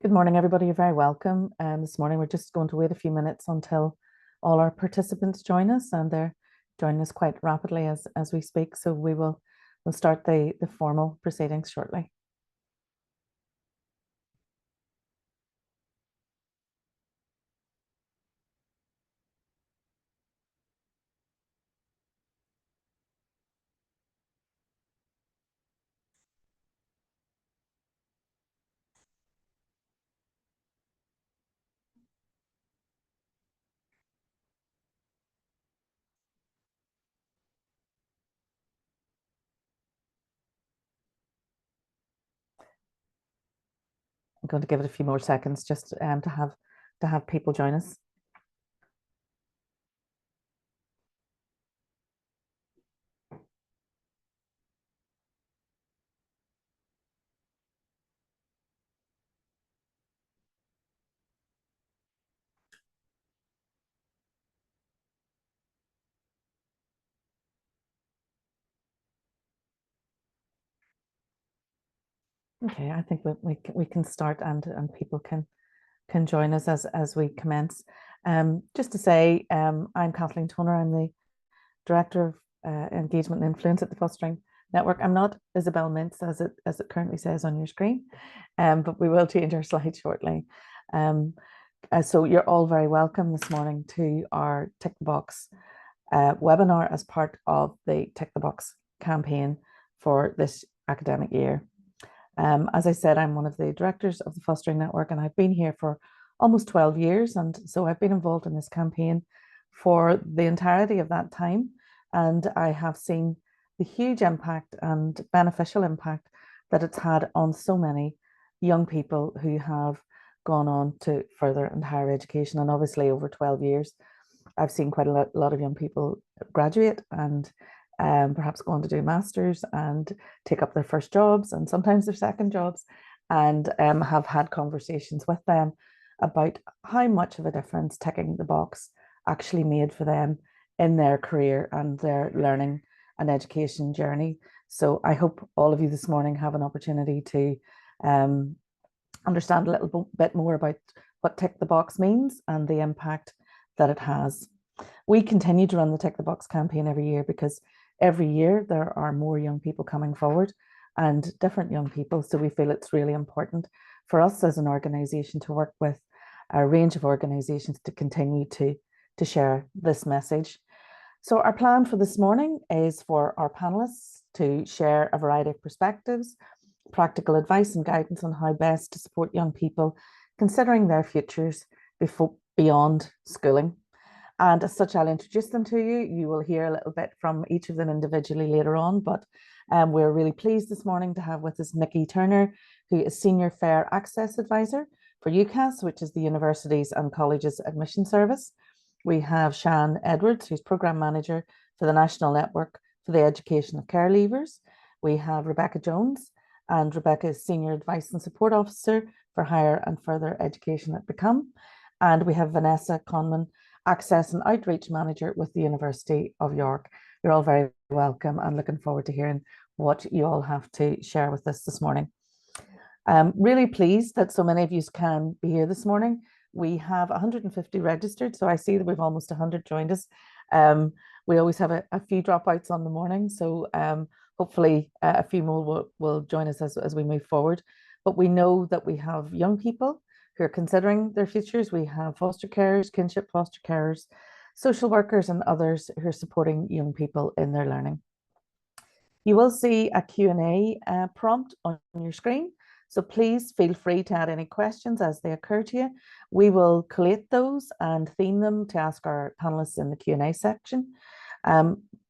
Good morning, everybody. You're very welcome. This morning, we're just going to wait a few minutes until all our participants join us, and they're joining us quite rapidly as we speak. So we'll start the formal proceedings shortly. I'm going to give it a few more seconds just to have people join us. Okay, I think we can start and people can join us as we commence. Just to say, I'm Kathleen Toner. I'm the Director of Engagement and Influence at the Fostering Network. I'm not Isabel Mintz as it currently says on your screen, but we will change our slide shortly. So you're all very welcome this morning to our Tick the Box webinar as part of the Tick the Box campaign for this academic year. As I said, I'm one of the directors of the Fostering Network, and I've been here for almost 12 years. And so I've been involved in this campaign for the entirety of that time. And I have seen the huge impact and beneficial impact that it's had on so many young people who have gone on to further and higher education. And obviously over 12 years, I've seen quite a lot of young people graduate and perhaps go on to do masters and take up their first jobs and sometimes their second jobs, and have had conversations with them about how much of a difference ticking the box actually made for them in their career and their learning and education journey. So I hope all of you this morning have an opportunity to understand a little bit more about what Tick the Box means and the impact that it has. We continue to run the Tick the Box campaign every year because every year there are more young people coming forward and different young people. So we feel it's really important for us as an organisation to work with a range of organisations to continue to share this message. So our plan for this morning is for our panellists to share a variety of perspectives, practical advice and guidance on how best to support young people considering their futures beyond schooling. And as such, I'll introduce them to you. You will hear a little bit from each of them individually later on, but we're really pleased this morning to have with us Nikki Turner, who is Senior Fair Access Advisor for UCAS, which is the Universities and Colleges Admission Service. We have Shan Edwards, who's Programme Manager for the National Network for the Education of Care Leavers. We have Rebecca Jones, and Rebecca is Senior Advice and Support Officer for Higher and Further Education at Become. And we have Vanessa Conman, Access and Outreach Manager with the University of York. You're all very welcome and looking forward to hearing what you all have to share with us this morning. Really pleased that so many of you can be here this morning. We have 150 registered, so I see that we've almost 100 joined us. We always have a few dropouts on the morning, so hopefully a few more will join us as we move forward. But we know that we have young people who are considering their futures. We have foster carers, kinship foster carers, social workers, and others who are supporting young people in their learning. You will see a Q&A prompt on your screen, so please feel free to add any questions as they occur to you. We will collate those and theme them to ask our panelists in the Q&A section.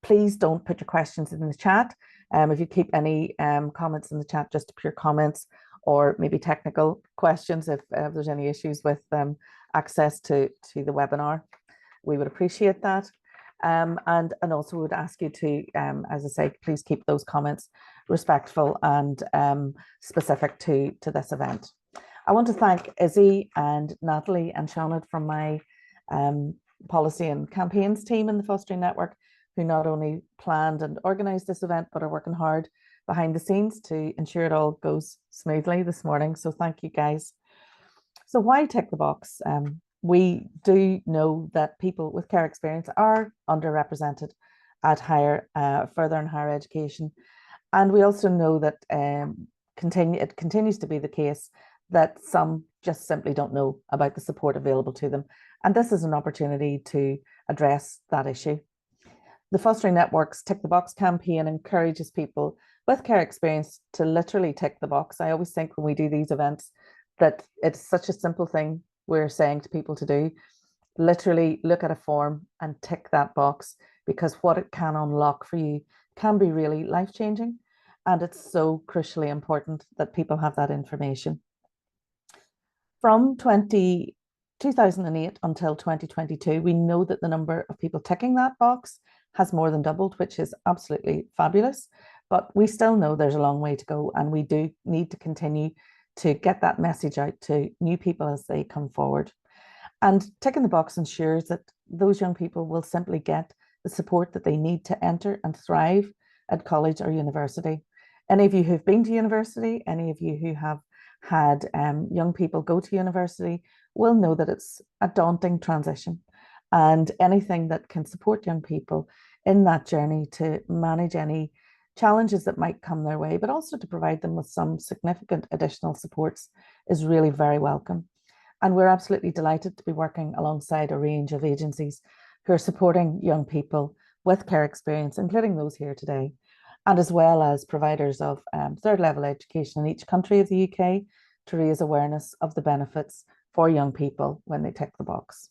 Please don't put your questions in the chat. If you keep any comments in the chat, just pure comments, or maybe technical questions if there's any issues with access to the webinar. We would appreciate that. And also would ask you to, as I say, please keep those comments respectful and specific to this event. I want to thank Izzy and Natalie and Shauna from my policy and campaigns team in the Fostering Network, who not only planned and organised this event, but are working hard behind the scenes to ensure it all goes smoothly this morning. So thank you guys. So why tick the box? We do know that people with care experience are underrepresented at further and higher education. And we also know that it continues to be the case that some just simply don't know about the support available to them. And this is an opportunity to address that issue. The Fostering Network's Tick the Box campaign encourages people with care experience to literally tick the box. I always think when we do these events that it's such a simple thing we're saying to people to do. Literally look at a form and tick that box, because what it can unlock for you can be really life-changing. And it's so crucially important that people have that information. From 2008 until 2022, we know that the number of people ticking that box has more than doubled, which is absolutely fabulous. But we still know there's a long way to go, and we do need to continue to get that message out to new people as they come forward. And ticking the box ensures that those young people will simply get the support that they need to enter and thrive at college or university. Any of you who've been to university, any of you who have had young people go to university will know that it's a daunting transition, and anything that can support young people in that journey to manage any challenges that might come their way, but also to provide them with some significant additional supports is really very welcome. And we're absolutely delighted to be working alongside a range of agencies who are supporting young people with care experience, including those here today, and as well as providers of third level education in each country of the UK to raise awareness of the benefits for young people when they tick the box.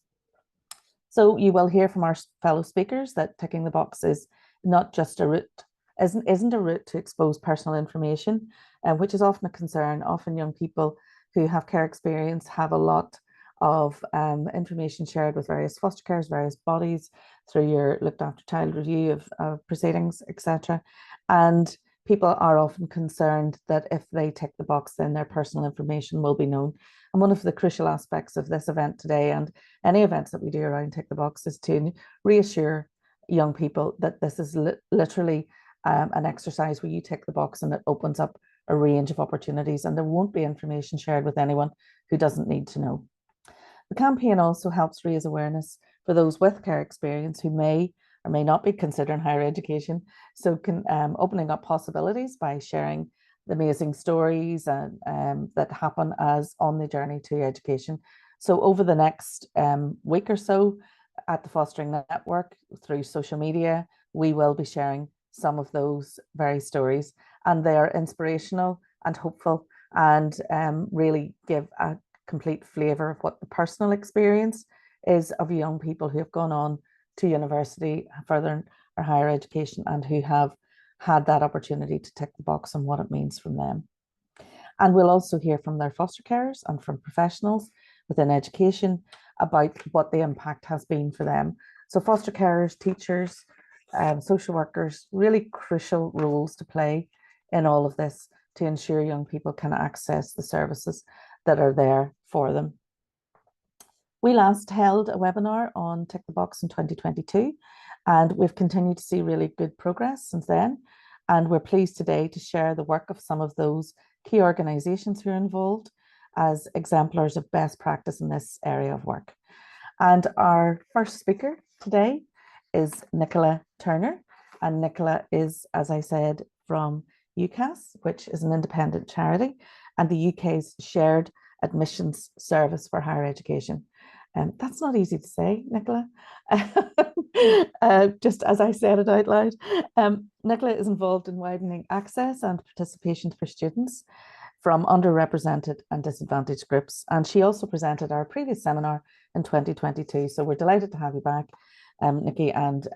So you will hear from our fellow speakers that ticking the box is not just a route, isn't a route to expose personal information, which is often a concern. Often young people who have care experience have a lot of information shared with various foster carers, various bodies through your looked after child review of proceedings, etc. And people are often concerned that if they tick the box, then their personal information will be known. And one of the crucial aspects of this event today, and any events that we do around tick the box, is to reassure young people that this is literally an exercise where you tick the box and it opens up a range of opportunities, and there won't be information shared with anyone who doesn't need to know. The campaign also helps raise awareness for those with care experience who may or may not be considering higher education, so opening up possibilities by sharing the amazing stories that happen as on the journey to education. So over the next week or so at the Fostering Network through social media, we will be sharing some of those very stories, and they are inspirational and hopeful, and really give a complete flavour of what the personal experience is of young people who have gone on to university, further or higher education, and who have had that opportunity to tick the box on what it means from them. And we'll also hear from their foster carers and from professionals within education about what the impact has been for them. So foster carers, teachers, social workers, really crucial roles to play in all of this to ensure young people can access the services that are there for them. We last held a webinar on Tick the Box in 2022, and we've continued to see really good progress since then. And we're pleased today to share the work of some of those key organisations who are involved as exemplars of best practice in this area of work. And our first speaker today is Nicola Turner. And Nicola is, as I said, from UCAS, which is an independent charity, and the UK's shared admissions service for higher education. That's not easy to say, Nicola. Just as I said it out loud. Nicola is involved in widening access and participation for students from underrepresented and disadvantaged groups. And she also presented our previous seminar in 2022. So we're delighted to have you back, Nikki, and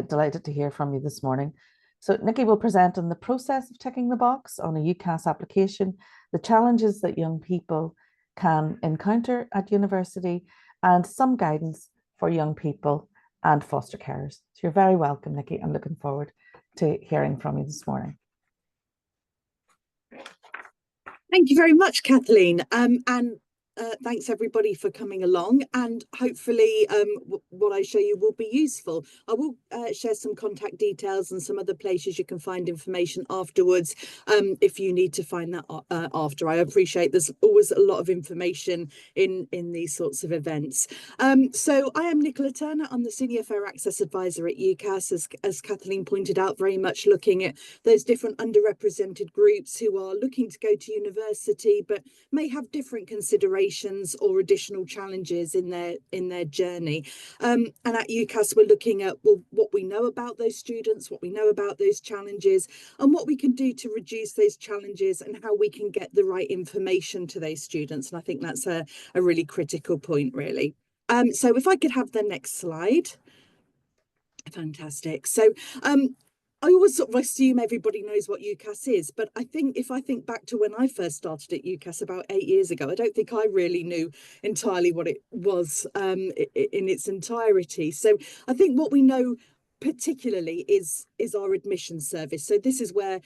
delighted to hear from you this morning. So Nikki will present on the process of ticking the box on a UCAS application, the challenges that young people can encounter at university, and some guidance for young people and foster carers. So you're very welcome, Nikki. I'm looking forward to hearing from you this morning. Thank you very much, Kathleen. And Thanks everybody for coming along, and hopefully what I show you will be useful. I will share some contact details and some other places you can find information afterwards, if you need to find that after. I appreciate there's always a lot of information in these sorts of events. So I am Nicola Turner. I'm the Senior Fair Access Advisor at UCAS, as Kathleen pointed out, very much looking at those different underrepresented groups who are looking to go to university but may have different considerations or additional challenges in their journey. And at UCAS, we're looking at, well, what we know about those students, what we know about those challenges, and what we can do to reduce those challenges, and how we can get the right information to those students. And I think that's a really critical point, really. So if I could have the next slide. Fantastic. So I always sort of assume everybody knows what UCAS is, but I think if I think back to when I first started at UCAS about 8 years ago, I don't think I really knew entirely what it was in its entirety. So I think what we know particularly is our admissions service. So this is where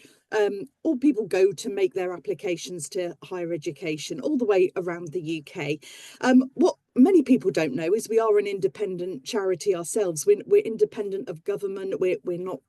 all people go to make their applications to higher education all the way around the UK. What many people don't know is we are an independent charity ourselves. We're independent of government. We're not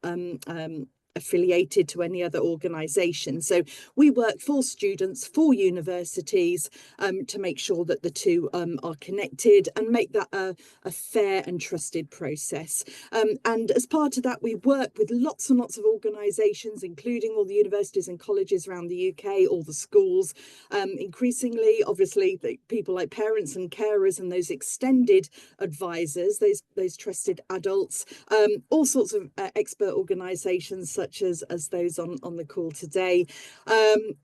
affiliated to any other organisation. So we work for students, for universities, to make sure that the two are connected and make that a fair and trusted process. And as part of that, we work with lots and lots of organisations, including all the universities and colleges around the UK, all the schools. Increasingly, obviously, the people like parents and carers and those extended advisors, those trusted adults, all sorts of expert organisations such as those on the call today,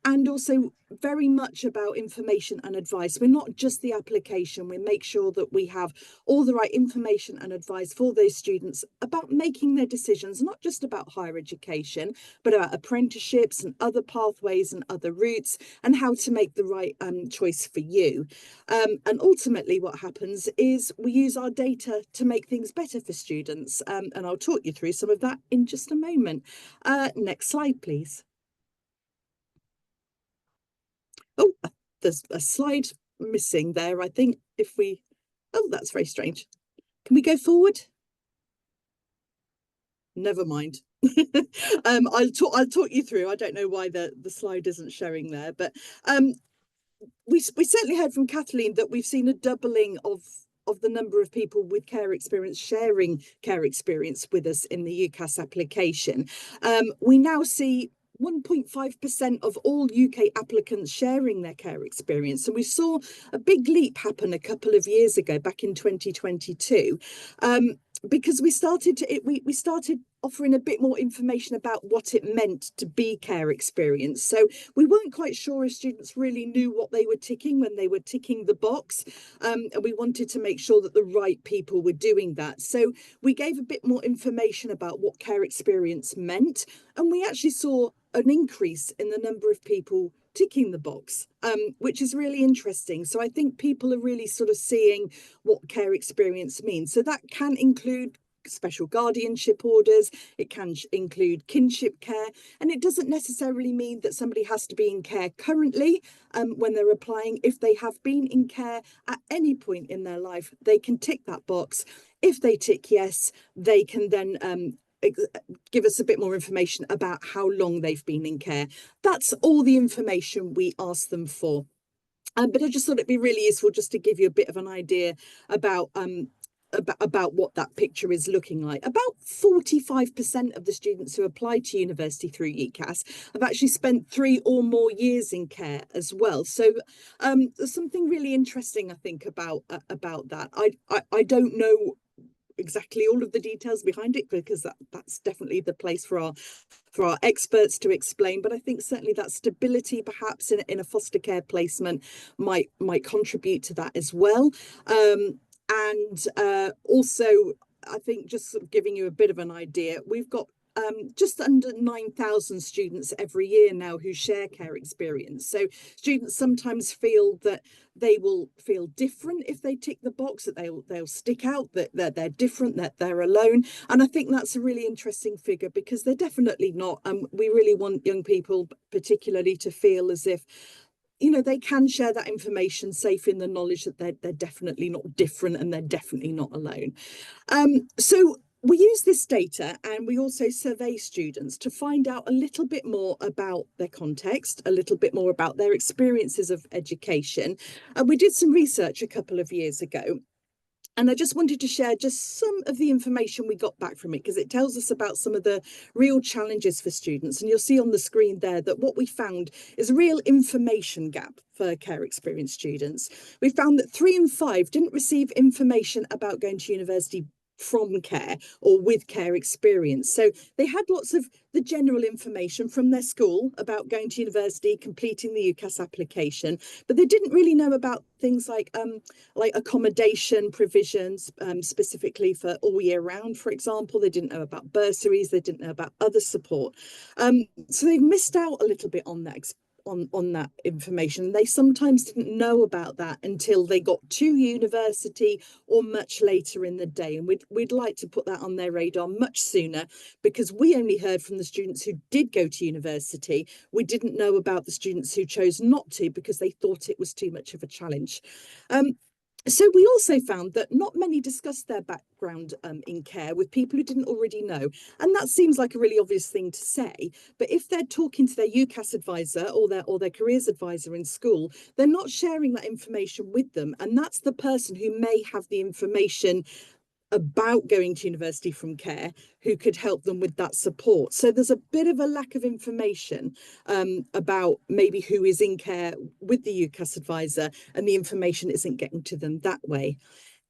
and also very much about information and advice. We're not just the application. We make sure that we have all the right information and advice for those students about making their decisions, not just about higher education, but about apprenticeships and other pathways and other routes, and how to make the right choice for you. And ultimately what happens is we use our data to make things better for students. And I'll talk you through some of that in just a moment. Next slide, please. Oh, there's a slide missing there. I think if we, oh, that's very strange. Can we go forward? Never mind. I'll talk you through. I don't know why the slide isn't showing there, but we certainly heard from Kathleen that we've seen a doubling of the number of people with care experience sharing care experience with us in the UCAS application. We now see 1.5% of all UK applicants sharing their care experience. So we saw a big leap happen a couple of years ago, back in 2022, because we started offering a bit more information about what it meant to be care experience. So we weren't quite sure if students really knew what they were ticking when they were ticking the box, and we wanted to make sure that the right people were doing that. So we gave a bit more information about what care experience meant, and we actually saw an increase in the number of people ticking the box, which is really interesting. So I think people are really sort of seeing what care experience means. So that can include special guardianship orders, it can include kinship care, and it doesn't necessarily mean that somebody has to be in care currently when they're applying. If they have been in care at any point in their life, they can tick that box. If they tick yes, they can then give us a bit more information about how long they've been in care. That's all the information we ask them for. But I just thought it'd be really useful just to give you a bit of an idea about what that picture is looking like. About 45% of the students who apply to university through UCAS have actually spent 3 or more years in care as well. So there's something really interesting, I think, about that. I don't know exactly all of the details behind it, because that's definitely the place for our experts to explain, but I think certainly that stability perhaps in a foster care placement might contribute to that as well. And also, I think, just sort of giving you a bit of an idea, we've got just under 9,000 students every year now who share care experience. So students sometimes feel that they will feel different if they tick the box, that they'll stick out, that they're different, that they're alone. And I think that's a really interesting figure, because they're definitely not. We really want young people particularly to feel as if you know, they can share that information safe in the knowledge that they're definitely not different and they're definitely not alone. So we use this data and we also survey students to find out a little bit more about their context, a little bit more about their experiences of education. And we did some research a couple of years ago. And I just wanted to share just some of the information we got back from it, because it tells us about some of the real challenges for students. And you'll see on the screen there that what we found is a real information gap for care experience students. We found that 3 in 5 didn't receive information about going to university from care or with care experience. So they had lots of the general information from their school about going to university, completing the UCAS application, but they didn't really know about things like accommodation provisions, specifically for all year round, for example. They didn't know about bursaries, they didn't know about other support. So they missed out a little bit on that information. They sometimes didn't know about that until they got to university or much later in the day. And we'd like to put that on their radar much sooner, because we only heard from the students who did go to university. We didn't know about the students who chose not to because they thought it was too much of a challenge. So we also found that not many discussed their background in care with people who didn't already know. And that seems like a really obvious thing to say. But if they're talking to their UCAS advisor or their careers advisor in school, they're not sharing that information with them. And that's the person who may have the information about going to university from care, who could help them with that support. So there's a bit of a lack of information about maybe who is in care with the UCAS advisor, and the information isn't getting to them that way.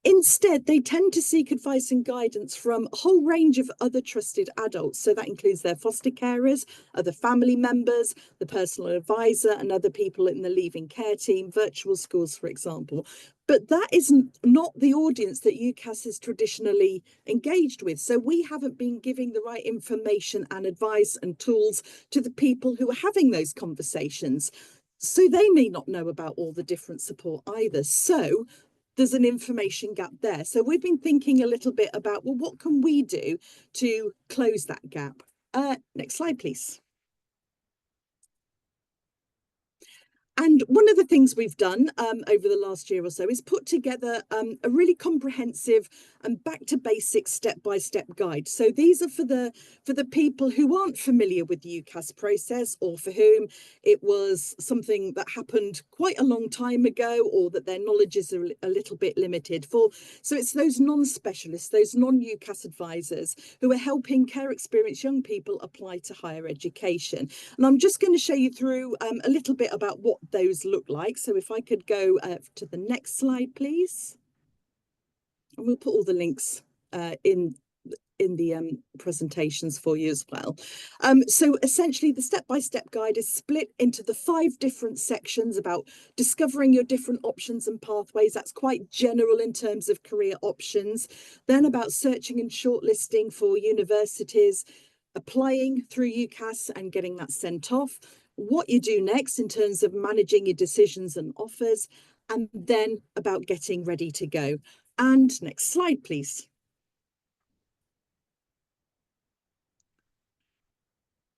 Instead, they tend to seek advice and guidance from a whole range of other trusted adults. So that includes their foster carers, other family members, the personal advisor, and other people in the leaving care team, virtual schools, for example. But that isn't not the audience that UCAS is traditionally engaged with. So we haven't been giving the right information and advice and tools to the people who are having those conversations. So they may not know about all the different support either. So there's an information gap there. So we've been thinking a little bit about, well, what can we do to close that gap? Next slide, please. And one of the things we've done over the last year or so is put together a really comprehensive and back to basics step-by-step guide. So these are for the people who aren't familiar with the UCAS process, or for whom it was something that happened quite a long time ago, or that their knowledge is a little bit limited for. So it's those non-specialists, those non-UCAS advisors who are helping care experienced young people apply to higher education. And I'm just going to show you through a little bit about what those look like. So if I could go to the next slide, please. And we'll put all the links in the presentations for you as well. So essentially the step-by-step guide is split into the 5 different sections about discovering your different options and pathways. That's quite general in terms of career options. Then about searching and shortlisting for universities, applying through UCAS and getting that sent off, what you do next in terms of managing your decisions and offers, and then about getting ready to go. And next slide, please.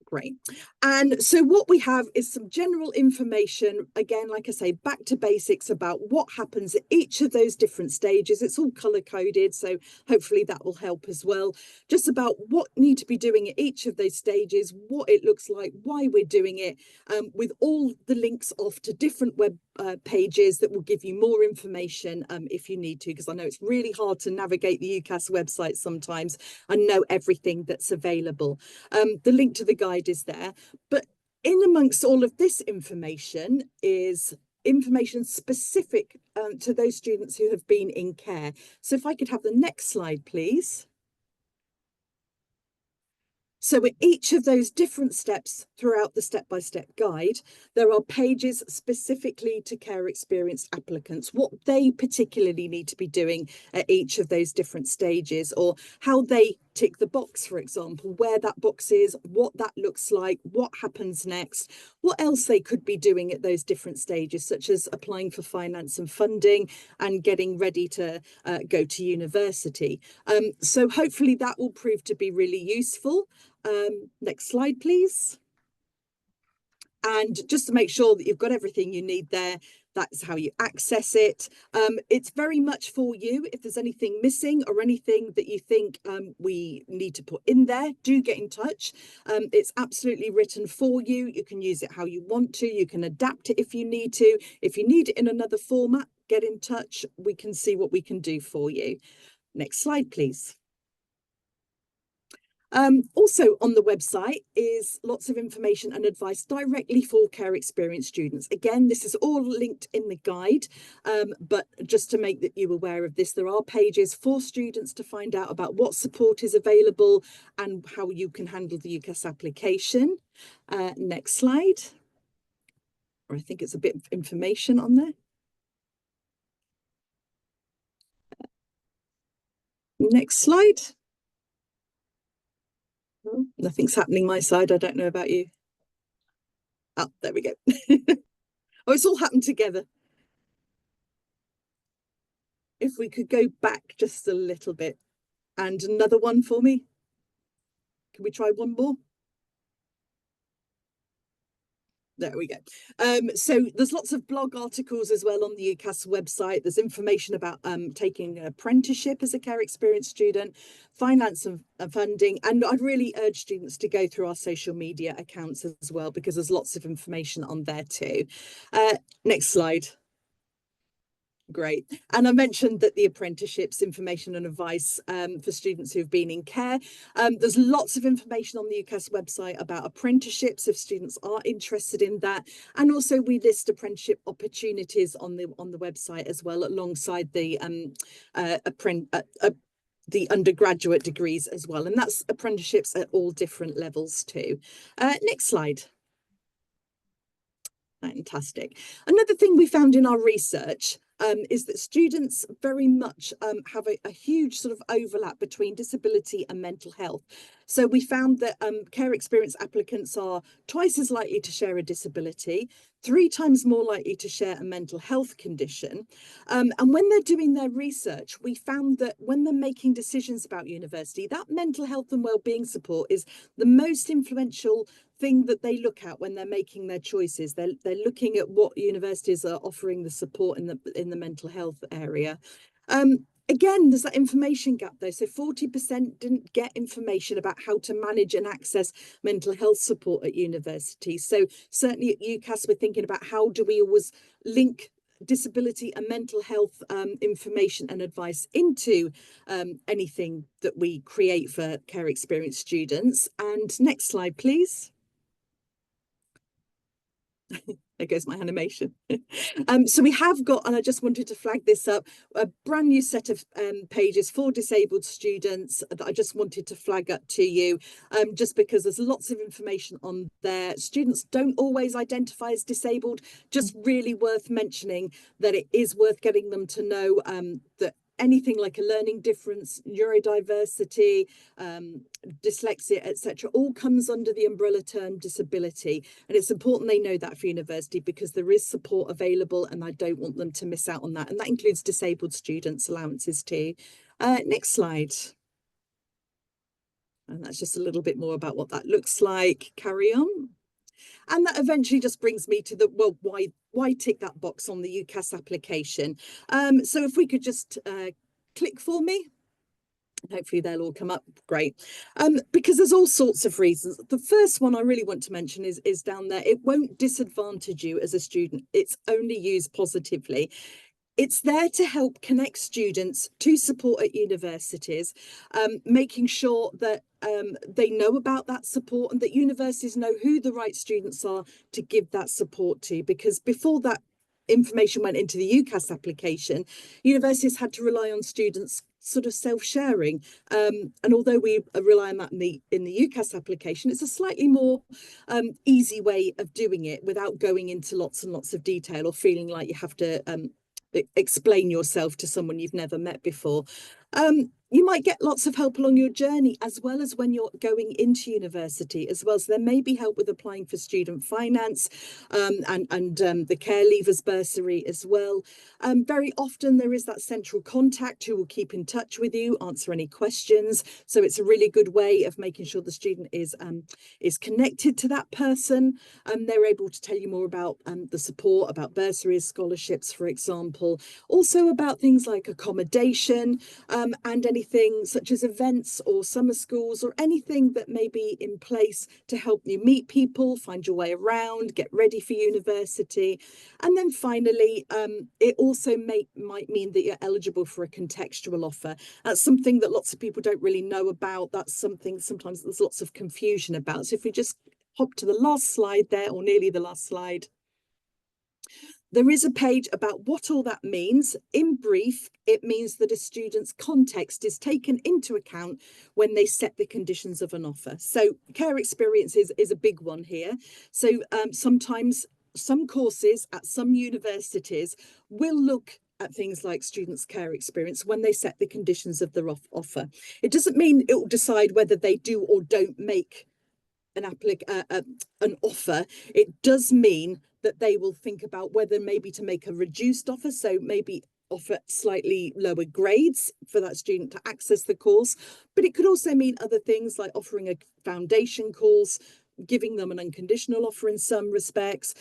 Great. And so what we have is some general information, again, like I say, back to basics about what happens at each of those different stages. It's all color coded, so hopefully that will help as well. Just about what you need to be doing at each of those stages, what it looks like, why we're doing it, with all the links off to different web pages that will give you more information if you need to, because I know it's really hard to navigate the UCAS website sometimes and know everything that's available. The link to the guide is there, but in amongst all of this information is information specific to those students who have been in care. So if I could have the next slide, please. So at each of those different steps throughout the step-by-step guide, there are pages specifically to care experienced applicants, what they particularly need to be doing at each of those different stages, or how they tick the box, for example, where that box is, what that looks like, what happens next, what else they could be doing at those different stages, such as applying for finance and funding and getting ready to go to university. So hopefully that will prove to be really useful. Next slide, please. And just to make sure that you've got everything you need there, that's how you access it. It's very much for you. If there's anything missing or anything that you think we need to put in there, do get in touch. It's absolutely written for you. You can use it how you want to. You can adapt it if you need to. If you need it in another format, get in touch. We can see what we can do for you. Next slide, please. Also on the website is lots of information and advice directly for care experience students. Again, this is all linked in the guide, but just to make you aware of this, there are pages for students to find out about what support is available and how you can handle the UCAS application. Next slide. Or I think it's a bit of information on there. Next slide. Oh, nothing's happening my side. I don't know about you. Oh, there we go. Oh, it's all happened together. If we could go back just a little bit, and another one for me. Can we try one more? There we go. So there's lots of blog articles as well on the UCAS website. There's information about taking an apprenticeship as a care experience student, finance and funding. And I'd really urge students to go through our social media accounts as well, because there's lots of information on there too. Next slide. Great. And I mentioned that the apprenticeships information and advice for students who've been in care. There's lots of information on the UCAS website about apprenticeships if students are interested in that. And also we list apprenticeship opportunities on the website as well, alongside the undergraduate degrees as well. And that's apprenticeships at all different levels too. Next slide. Fantastic. Another thing we found in our research is that students very much have a huge sort of overlap between disability and mental health. So we found that care experience applicants are twice as likely to share a disability, 3 times more likely to share a mental health condition. And when they're doing their research, we found that when they're making decisions about university, that mental health and wellbeing support is the most influential thing that they look at when they're making their choices. They're looking at what universities are offering the support in the mental health area. Again, there's that information gap though. So 40% didn't get information about how to manage and access mental health support at university. So certainly at UCAS, we're thinking about how do we always link disability and mental health information and advice into anything that we create for care experience students. And next slide, please. There goes my animation. So we have got, and I just wanted to flag this up, a brand new set of pages for disabled students that I just wanted to flag up to you, just because there's lots of information on there. Students don't always identify as disabled, just really worth mentioning that it is worth getting them to know that anything like a learning difference, neurodiversity, dyslexia, etc., all comes under the umbrella term disability. And it's important they know that for university, because there is support available and I don't want them to miss out on that. And that includes disabled students' allowances too. Next slide. And that's just a little bit more about what that looks like. Carry on. And that eventually just brings me to the, well, why tick that box on the UCAS application? So if we could just click for me. Hopefully they'll all come up. Great. Because there's all sorts of reasons. The first one I really want to mention is down there. It won't disadvantage you as a student. It's only used positively. It's there to help connect students to support at universities, making sure that they know about that support and that universities know who the right students are to give that support to. Because before that information went into the UCAS application, universities had to rely on students sort of self-sharing. And although we rely on that in the UCAS application, it's a slightly more easy way of doing it without going into lots and lots of detail or feeling like you have to explain yourself to someone you've never met before. You might get lots of help along your journey, as well as when you're going into university as well. So there may be help with applying for student finance, and the care leavers bursary as well. Very often there is that central contact who will keep in touch with you, answer any questions. So it's a really good way of making sure the student is connected to that person. They're able to tell you more about the support, about bursaries, scholarships, for example, also about things like accommodation, and anything such as events or summer schools, or anything that may be in place to help you meet people, find your way around, get ready for university. And then finally, it also might mean that you're eligible for a contextual offer. That's something that lots of people don't really know about. That's something sometimes there's lots of confusion about. So if we just hop to the last slide there, or nearly the last slide. There is a page about what all that means. In brief, it means that a student's context is taken into account when they set the conditions of an offer. So care experience is a big one here. So sometimes some courses at some universities will look at things like students' care experience when they set the conditions of their offer. It doesn't mean it will decide whether they do or don't make an offer. It does mean that they will think about whether maybe to make a reduced offer, so maybe offer slightly lower grades for that student to access the course. But it could also mean other things like offering a foundation course, giving them an unconditional offer in some respects.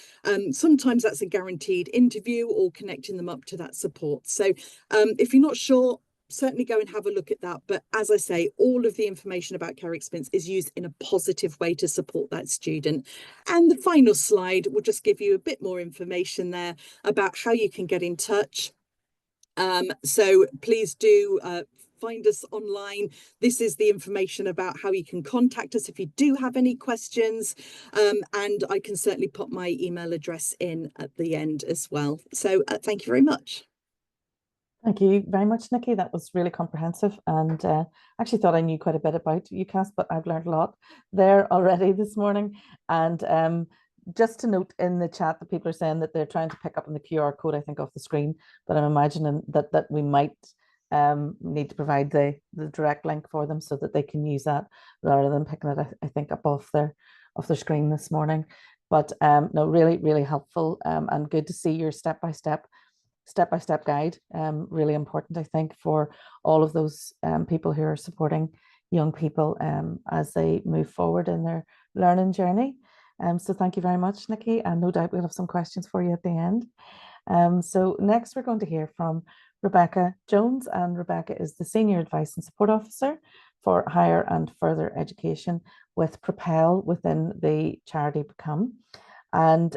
Sometimes that's a guaranteed interview, or connecting them up to that support. So if you're not sure, certainly go and have a look at that. But as I say, all of the information about care experience is used in a positive way to support that student. And the final slide will just give you a bit more information there about how you can get in touch. So please do find us online. This is the information about how you can contact us if you do have any questions. And I can certainly put my email address in at the end as well. So thank you very much. Thank you very much, Nikki. That was really comprehensive, and I actually thought I knew quite a bit about UCAS, but I've learned a lot there already this morning. And just to note in the chat that people are saying that they're trying to pick up on the QR code, I think, off the screen, but I'm imagining that we might need to provide the direct link for them so that they can use that rather than picking it, I think, up off their screen this morning. But no, really, really helpful, and good to see your step-by-step guide. Really important, I think, for all of those people who are supporting young people as they move forward in their learning journey. So thank you very much, Nikki, and no doubt we'll have some questions for you at the end. So next we're going to hear from Rebecca Jones, and Rebecca is the Senior Advice and Support Officer for Higher and Further Education with Propel within the charity Become. And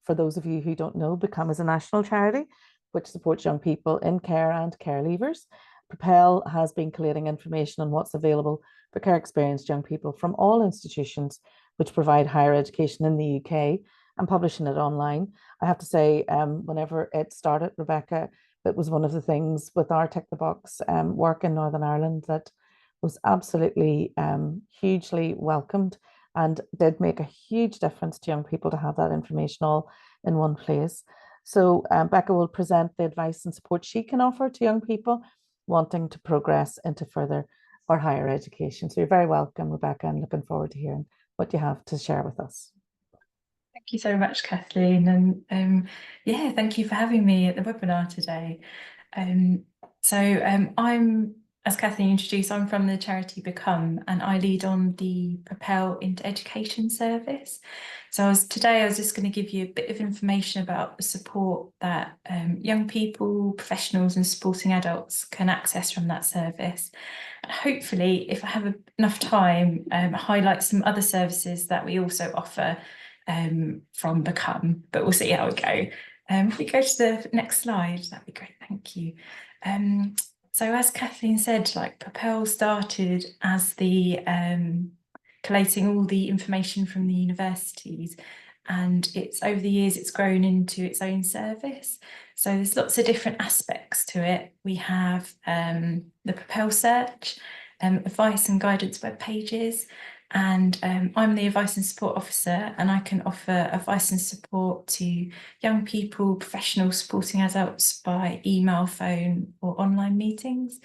for those of you who don't know, Become is a national charity which supports young people in care and care leavers. Propel has been collating information on what's available for care experienced young people from all institutions which provide higher education in the UK, and publishing it online. I have to say, whenever it started, Rebecca, it was one of the things with our Tick the Box work in Northern Ireland that was absolutely hugely welcomed, and did make a huge difference to young people to have that information all in one place. So Becca will present the advice and support she can offer to young people wanting to progress into further or higher education. So you're very welcome, Rebecca, and looking forward to hearing what you have to share with us. Thank you so much, Kathleen, and yeah, thank you for having me at the webinar today. I'm, as Kathleen introduced, I'm from the charity Become, and I lead on the Propel into Education service. So today I was just going to give you a bit of information about the support that young people, professionals and supporting adults can access from that service. And hopefully, if I have enough time, highlight some other services that we also offer from Become, but we'll see how we go. If we go to the next slide, that'd be great, thank you. So as Kathleen said, like Propel started as the collating all the information from the universities, and it's over the years it's grown into its own service. So there's lots of different aspects to it. We have the Propel search, advice and guidance web pages, and I'm the Advice and Support Officer, and I can offer advice and support to young people, professionals, supporting adults by email, phone or online meetings.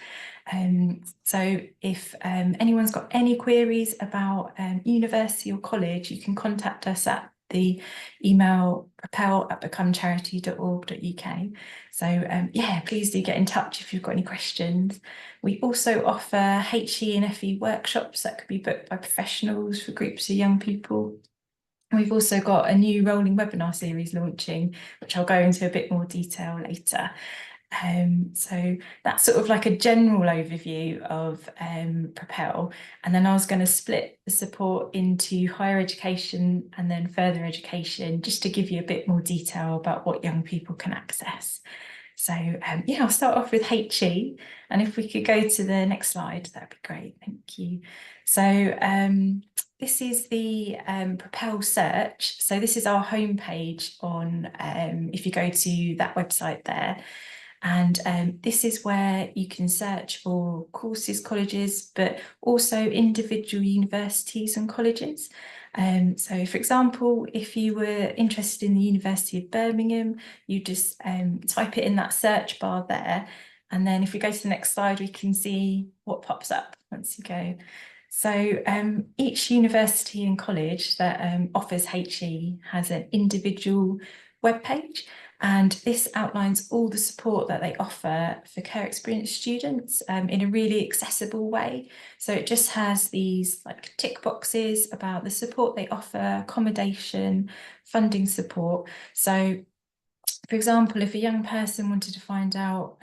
So if anyone's got any queries about university or college, you can contact us at the email propel@becomecharity.org.uk. So yeah, please do get in touch if you've got any questions. We also offer HE and FE workshops that could be booked by professionals for groups of young people. And we've also got a new rolling webinar series launching, which I'll go into a bit more detail later. So that's sort of like a general overview of Propel, and then I was going to split the support into higher education and then further education, just to give you a bit more detail about what young people can access. So yeah, I'll start off with HE, and if we could go to the next slide, that'd be great, thank you. So this is the Propel search. So this is our homepage on, if you go to that website there. And this is where you can search for courses, colleges, but also individual universities and colleges. So for example, if you were interested in the University of Birmingham, you just type it in that search bar there. And then if we go to the next slide, we can see what pops up once you go. So each university and college that offers HE has an individual webpage, and this outlines all the support that they offer for care experience students in a really accessible way. So it just has these like tick boxes about the support they offer, accommodation, funding support. So for example, if a young person wanted to find out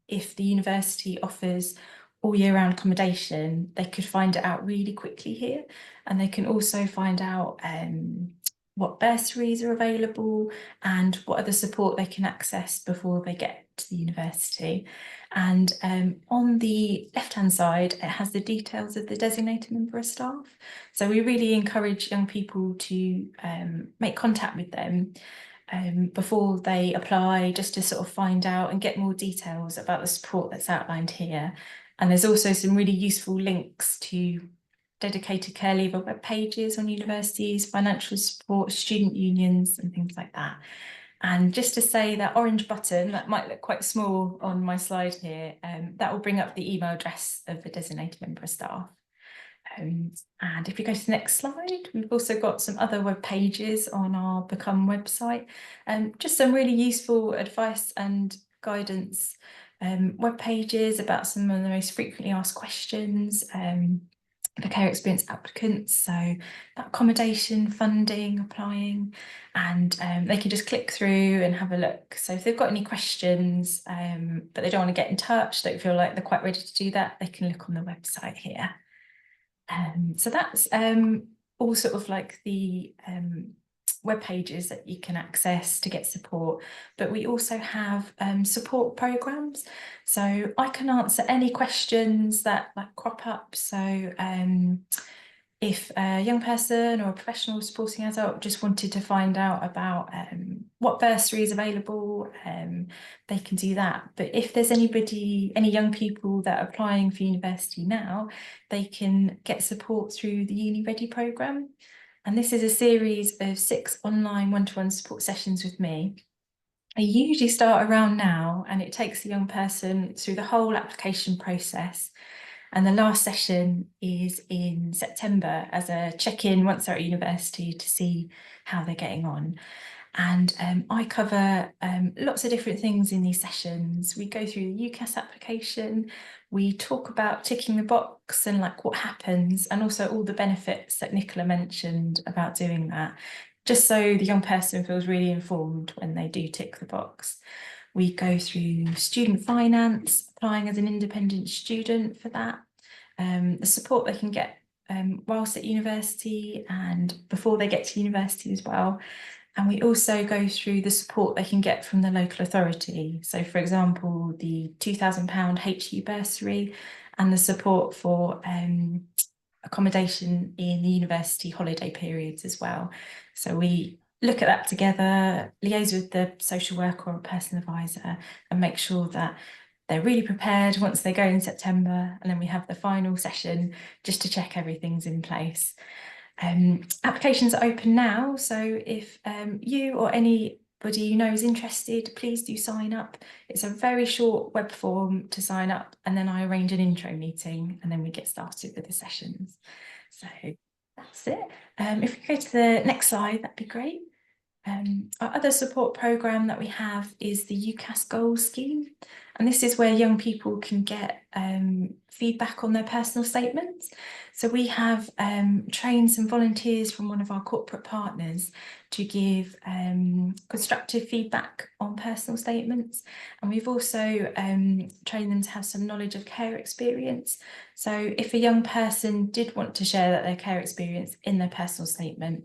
if the university offers all year round accommodation, they could find it out really quickly here. And they can also find out what bursaries are available and what other support they can access before they get to the university. And on the left-hand side, it has the details of the designated member of staff. So we really encourage young people to make contact with them before they apply, just to sort of find out and get more details about the support that's outlined here. And there's also some really useful links to dedicated care leaver web pages on universities, financial support, student unions and things like that. And just to say, that orange button, that might look quite small on my slide here, that will bring up the email address of the designated member of staff. And if you go to the next slide, we've also got some other web pages on our Become website, just some really useful advice and guidance web pages about some of the most frequently asked questions for care experience applicants. So accommodation, funding, applying, and they can just click through and have a look. So if they've got any questions, but they don't want to get in touch, don't feel like they're quite ready to do that, they can look on the website here. So that's all sort of like the web pages that you can access to get support, but we also have support programs. So I can answer any questions that like crop up. So if a young person or a professional supporting adult just wanted to find out about what bursary is available, they can do that. But if there's any young people that are applying for university now, they can get support through the Uni Ready programme. And this is a series of 6 online one-to-one support sessions with me. I usually start around now, and it takes the young person through the whole application process. And the last session is in September as a check-in once they're at university to see how they're getting on. And I cover lots of different things in these sessions. We go through the UCAS application, we talk about ticking the box and like what happens, and also all the benefits that Nicola mentioned about doing that, just so the young person feels really informed when they do tick the box. We go through student finance, applying as an independent student for that, the support they can get whilst at university and before they get to university as well. And we also go through the support they can get from the local authority. So for example, the £2,000 HE bursary and the support for accommodation in the university holiday periods as well. So we look at that together, liaise with the social worker or a personal advisor, and make sure that they're really prepared once they go in September, and then we have the final session just to check everything's in place. Applications are open now, so if you or anybody you know is interested, please do sign up. It's a very short web form to sign up, and then I arrange an intro meeting, and then we get started with the sessions. So that's it. If we go to the next slide, that'd be great. Our other support programme that we have is the UCAS Goals Scheme, and this is where young people can get feedback on their personal statements. So we have trained some volunteers from one of our corporate partners to give constructive feedback on personal statements, and we've also trained them to have some knowledge of care experience. So if a young person did want to share their care experience in their personal statement,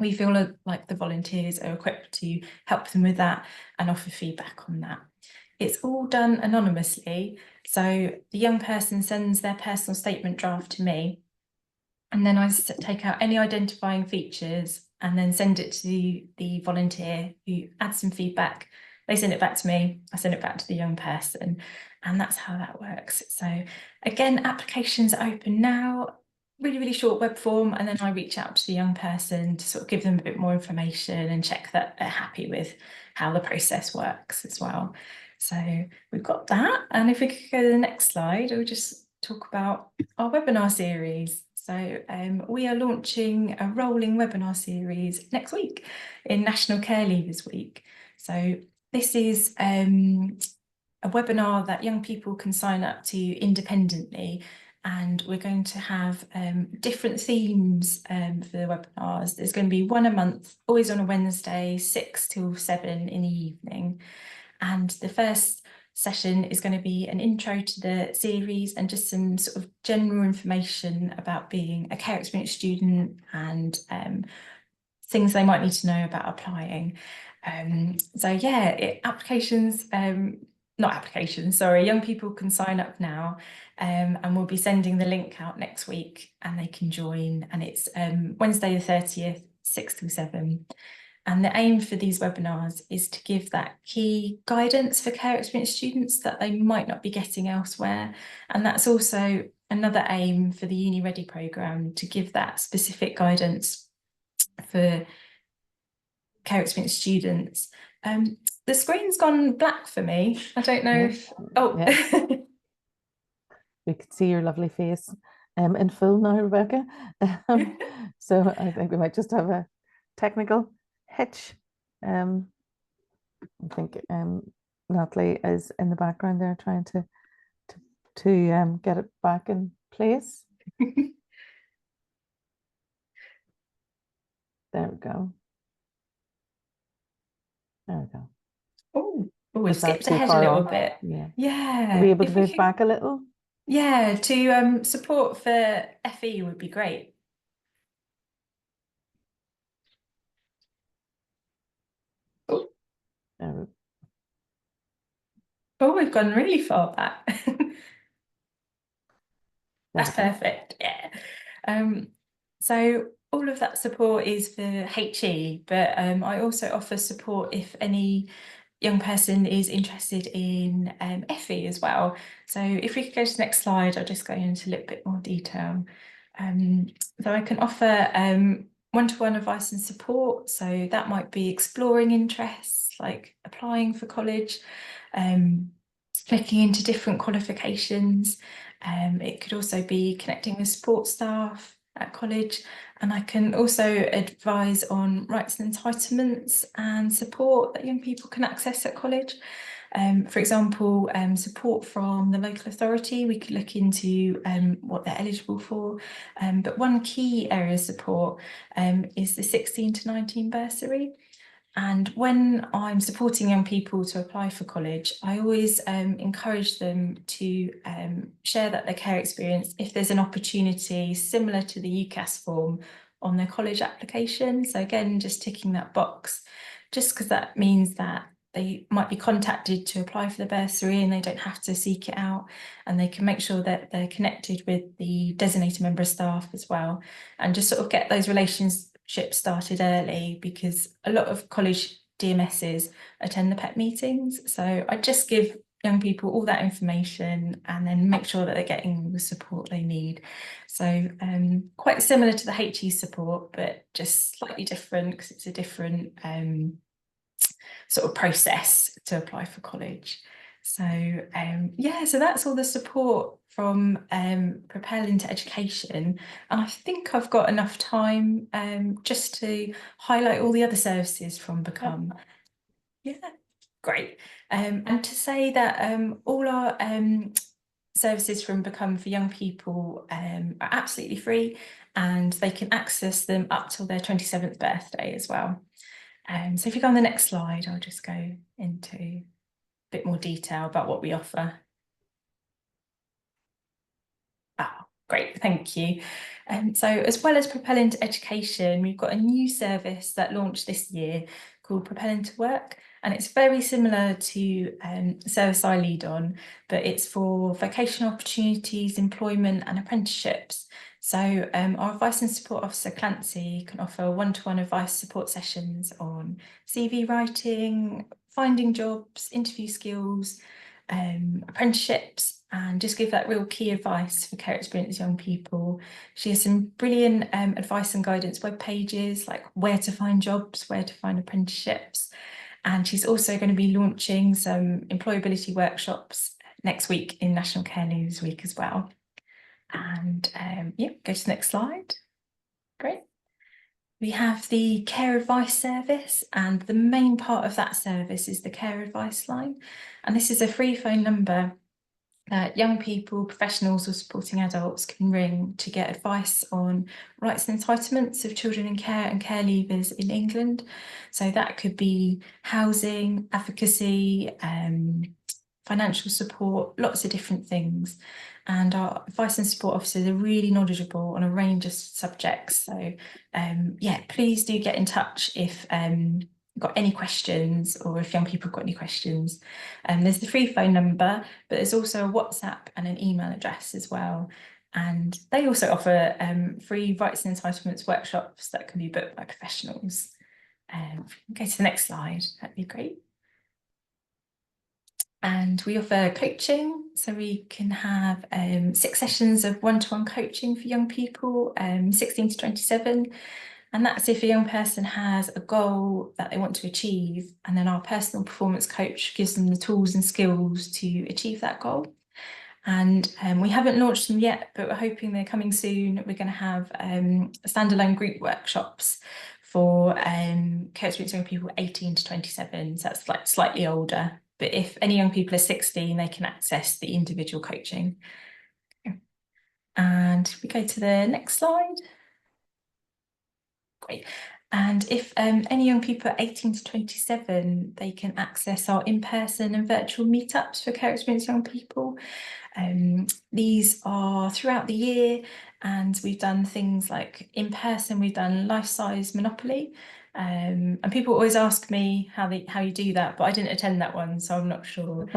we feel like the volunteers are equipped to help them with that and offer feedback on that. It's all done anonymously, so the young person sends their personal statement draft to me, and then I take out any identifying features and then send it to the volunteer who adds some feedback. They send it back to me, I send it back to the young person, and that's how that works. So again, applications are open now. Really short web form, and then I reach out to the young person to sort of give them a bit more information and check that they're happy with how the process works as well. So we've got that, and if we could go to the next slide, we'll just talk about our webinar series. So we are launching a rolling webinar series next week in National Care Leavers Week. So this is a webinar that young people can sign up to independently, and we're going to have different themes for the webinars. There's going to be one a month, always on a Wednesday, 6 till 7 in the evening. And the first session is going to be an intro to the series and just some sort of general information about being a care experience student and things they might need to know about applying. So yeah, young people can sign up now, and we'll be sending the link out next week and they can join, and it's Wednesday the 30th, 6 till 7. And the aim for these webinars is to give that key guidance for care experience students that they might not be getting elsewhere. And that's also another aim for the Uni Ready programme, to give that specific guidance for care experience students. The screen's gone black for me. I don't know if, yeah. We can see your lovely face in full now, Rebecca. So I think we might just have a technical hitch. I think Natalie is in the background there trying to get it back in place. There we go. There we go. Oh, we skipped ahead a little bit. Yeah. Are we able to move back a little? Yeah, to support for FE would be great. Oh, we've gone really far back. That's perfect. Yeah. So all of that support is for HE, but I also offer support if any young person is interested in FE as well. So if we could go to the next slide, I'll just go into a little bit more detail. So I can offer one-to-one advice and support. So that might be exploring interests, like applying for college, looking into different qualifications. It could also be connecting with support staff at college, and I can also advise on rights and entitlements and support that young people can access at college. For example, support from the local authority, we could look into what they're eligible for. But one key area of support is the 16 to 19 bursary. And when I'm supporting young people to apply for college, I always encourage them to share their care experience if there's an opportunity similar to the UCAS form on their college application. So again, just ticking that box, just because that means that they might be contacted to apply for the bursary and they don't have to seek it out, and they can make sure that they're connected with the designated member of staff as well, and just sort of get those relationships started early, because a lot of college DMSs attend the PEP meetings. So I just give young people all that information and then make sure that they're getting the support they need. So quite similar to the HE support, but just slightly different because it's a different sort of process to apply for college. So yeah, so that's all the support from Propel into Education. And I think I've got enough time just to highlight all the other services from Become. Yeah, great. And to say that all our services from Become for young people are absolutely free, and they can access them up till their 27th birthday as well. So if you go on the next slide, I'll just go into a bit more detail about what we offer. Ah, great, thank you. So as well as Propel into Education, we've got a new service that launched this year called Propel into Work, and it's very similar to the service I lead on, but it's for vocational opportunities, employment and apprenticeships. So our Advice and Support Officer Clancy can offer one-to-one advice support sessions on CV writing, finding jobs, interview skills, apprenticeships, and just give that real key advice for care experienced young people. She has some brilliant advice and guidance web pages, like where to find jobs, where to find apprenticeships. And she's also going to be launching some employability workshops next week in National Care News Week as well. And yeah, go to the next slide. Great. We have the care advice service, and the main part of that service is the care advice line. And this is a free phone number that young people, professionals or supporting adults can ring to get advice on rights and entitlements of children in care and care leavers in England. So that could be housing, advocacy, financial support, lots of different things. And our advice and support officers are really knowledgeable on a range of subjects. So yeah, please do get in touch if you've got any questions, or if young people have got any questions. There's the free phone number, but there's also a WhatsApp and an email address as well. And they also offer free rights and entitlements workshops that can be booked by professionals. Go to the next slide, that'd be great. And we offer coaching, so we can have 6 sessions of one-to-one coaching for young people, 16 to 27. And that's if a young person has a goal that they want to achieve, and then our personal performance coach gives them the tools and skills to achieve that goal. And we haven't launched them yet, but we're hoping they're coming soon. We're going to have standalone group workshops for care experienced young people 18 to 27, so that's like slightly older. But if any young people are 16, they can access the individual coaching. And we go to the next slide. Great. And if any young people are 18 to 27, they can access our in-person and virtual meetups for care experienced young people. These are throughout the year, and we've done things like in person, we've done life-size Monopoly. And people always ask me how you do that, but I didn't attend that one, so I'm not sure.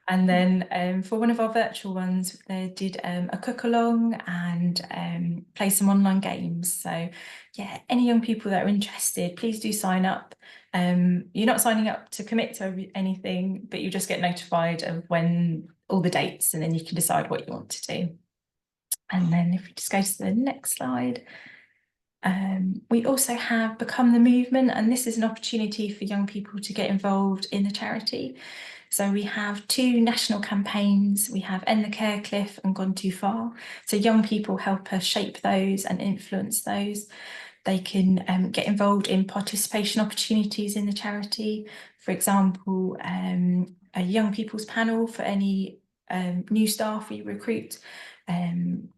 And then for one of our virtual ones, they did a cook-along and play some online games. So yeah, any young people that are interested, please do sign up. You're not signing up to commit to anything, but you just get notified of when all the dates, and then you can decide what you want to do. And then if we just go to the next slide. We also have Become the Movement, and this is an opportunity for young people to get involved in the charity. So we have 2 national campaigns. We have End the Care Cliff and Gone Too Far. So young people help us shape those and influence those. They can get involved in participation opportunities in the charity. For example, a young people's panel for any new staff we recruit.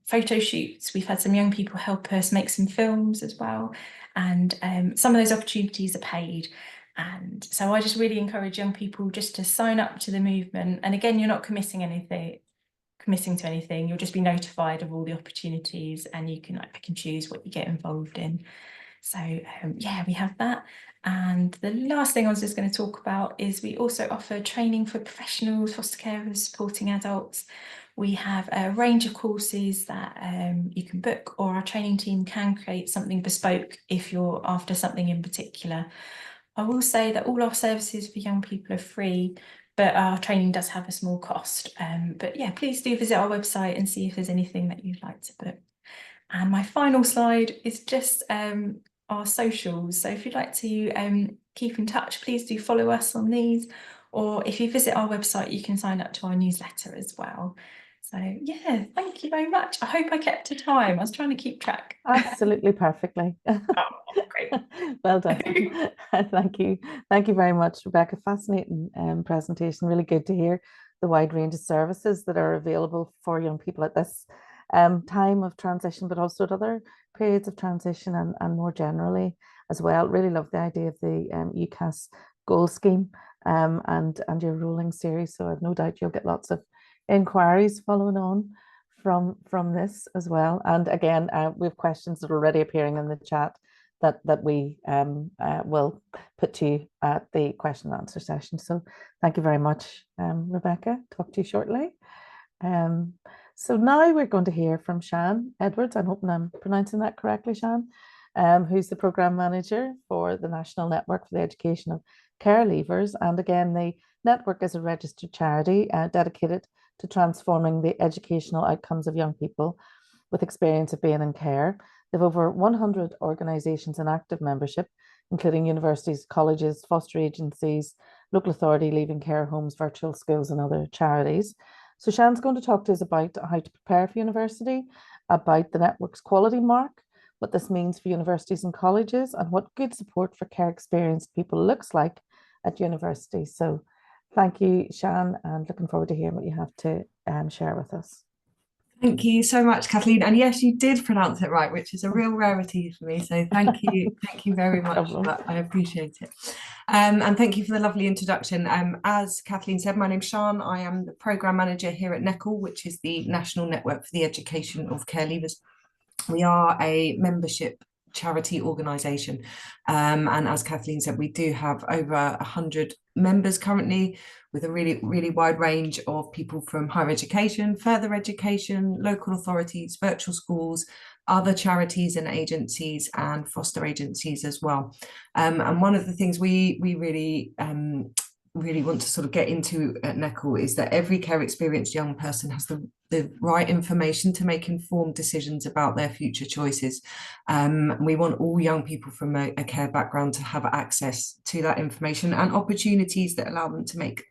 Photo shoots. We've had some young people help us make some films as well, and some of those opportunities are paid. And so I just really encourage young people just to sign up to the movement. And again, you're not committing to anything, you'll just be notified of all the opportunities, and you can pick and choose what you get involved in. So yeah, we have that. And the last thing I was just going to talk about is we also offer training for professionals, foster carers, supporting adults. We have a range of courses that you can book, or our training team can create something bespoke if you're after something in particular. I will say that all our services for young people are free, but our training does have a small cost. But yeah, please do visit our website and see if there's anything that you'd like to book. And my final slide is just our socials. So if you'd like to keep in touch, please do follow us on these. Or if you visit our website, you can sign up to our newsletter as well. So yeah, thank you very much. I hope I kept to time. I was trying to keep track. Absolutely perfectly. Oh, great. Well done. Thank you. Thank you very much, Rebecca. Fascinating presentation. Really good to hear the wide range of services that are available for young people at this time of transition, but also at other periods of transition and more generally as well. Really love the idea of the UCAS goal scheme and your rolling series. So I've no doubt you'll get lots of inquiries following on from this as well. And again, we have questions that are already appearing in the chat that we will put to you at the question and answer session. So thank you very much, Rebecca. Talk to you shortly. So now we're going to hear from Shan Edwards. I'm hoping I'm pronouncing that correctly, Shan, who's the Programme Manager for the National Network for the Education of Care Leavers. And again, the network is a registered charity dedicated to transforming the educational outcomes of young people with experience of being in care. They have over 100 organisations in active membership, including universities, colleges, foster agencies, local authority, leaving care homes, virtual schools and other charities. So Shan's going to talk to us about how to prepare for university, about the network's quality mark, what this means for universities and colleges, and what good support for care experienced people looks like at university. So thank you, Shan, and looking forward to hearing what you have to share with us. Thank you so much, Kathleen. And yes, you did pronounce it right, which is a real rarity for me. So thank you very much for that. I appreciate it. And thank you for the lovely introduction. As Kathleen said, my name's Sian. I am the Programme Manager here at NECL, which is the National Network for the Education of Care Leavers. We are a membership charity organisation, and as Kathleen said, we do have over 100 members currently, with a really wide range of people from higher education, further education, local authorities, virtual schools, other charities and agencies, and foster agencies as well. And one of the things we really want to sort of get into at NECL is that every care experienced young person has the right information to make informed decisions about their future choices. We want all young people from a care background to have access to that information and opportunities that allow them to make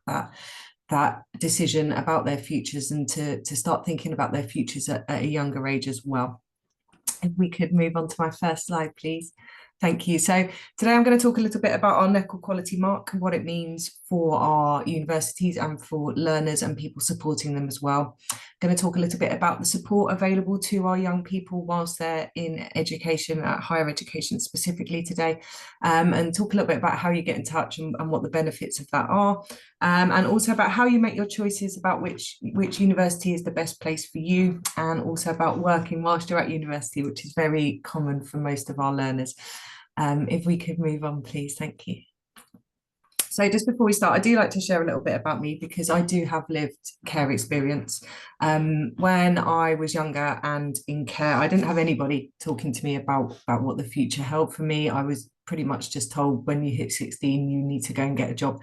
that decision about their futures, and to start thinking about their futures at a younger age as well. If we could move on to my first slide, please. Thank you. So today I'm going to talk a little bit about our NECL quality mark and what it means for our universities and for learners and people supporting them as well. I'm going to talk a little bit about the support available to our young people whilst they're in education, higher education specifically today, and talk a little bit about how you get in touch and what the benefits of that are, and also about how you make your choices about which university is the best place for you, and also about working whilst you're at university, which is very common for most of our learners. If we could move on, please. Thank you. So just before we start, I do like to share a little bit about me, because I do have lived care experience. When I was younger and in care, I didn't have anybody talking to me about what the future held for me. I was pretty much just told, when you hit 16, you need to go and get a job.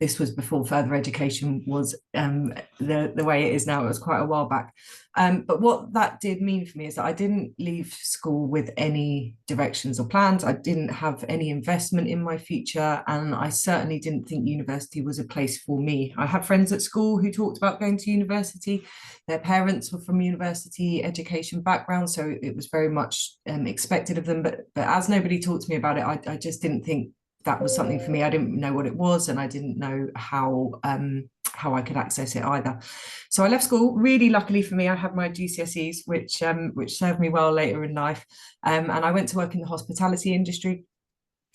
This was before further education was the way it is now. It was quite a while back. But what that did mean for me is that I didn't leave school with any directions or plans. I didn't have any investment in my future, and I certainly didn't think university was a place for me. I had friends at school who talked about going to university. Their parents were from university education background, so it was very much expected of them. But as nobody talked to me about it, I just didn't think that was something for me. I didn't know what it was, and I didn't know how I could access it either. So I left school. Really luckily for me, I had my GCSEs, which served me well later in life. And I went to work in the hospitality industry,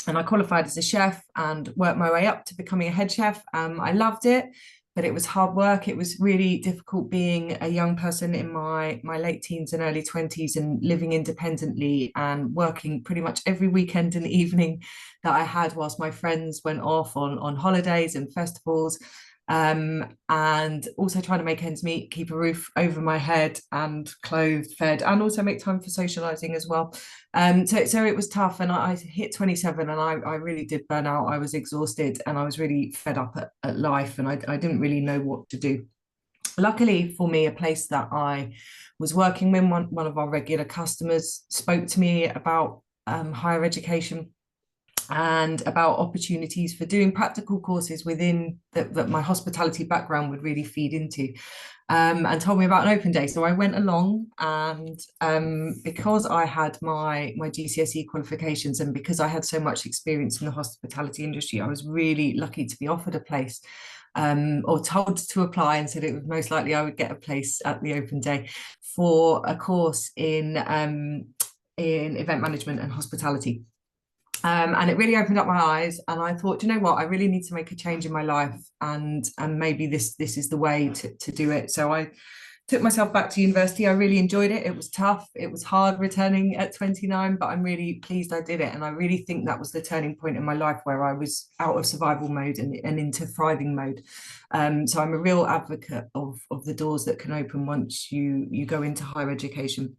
and I qualified as a chef and worked my way up to becoming a head chef. I loved it, but it was hard work. It was really difficult being a young person in my late teens and early 20s and living independently and working pretty much every weekend and evening that I had whilst my friends went off on holidays and festivals. and also trying to make ends meet, keep a roof over my head and clothed, fed, and also make time for socializing as well. So it was tough, and I hit 27 and I really did burn out. I was exhausted and I was really fed up at life, and I didn't really know what to do. Luckily for me, a place that I was working with, one of our regular customers, spoke to me about higher education and about opportunities for doing practical courses within that my hospitality background would really feed into, and told me about an open day. So I went along, and because I had my GCSE qualifications and because I had so much experience in the hospitality industry, I was really lucky to be offered a place, or told to apply, and said it was most likely I would get a place at the open day for a course in event management and hospitality. And it really opened up my eyes, and I thought, you know what, I really need to make a change in my life, and maybe this is the way to do it. So I took myself back to university. I really enjoyed it. It was tough. It was hard returning at 29, but I'm really pleased I did it. And I really think that was the turning point in my life where I was out of survival mode and into thriving mode. So I'm a real advocate of the doors that can open once you go into higher education.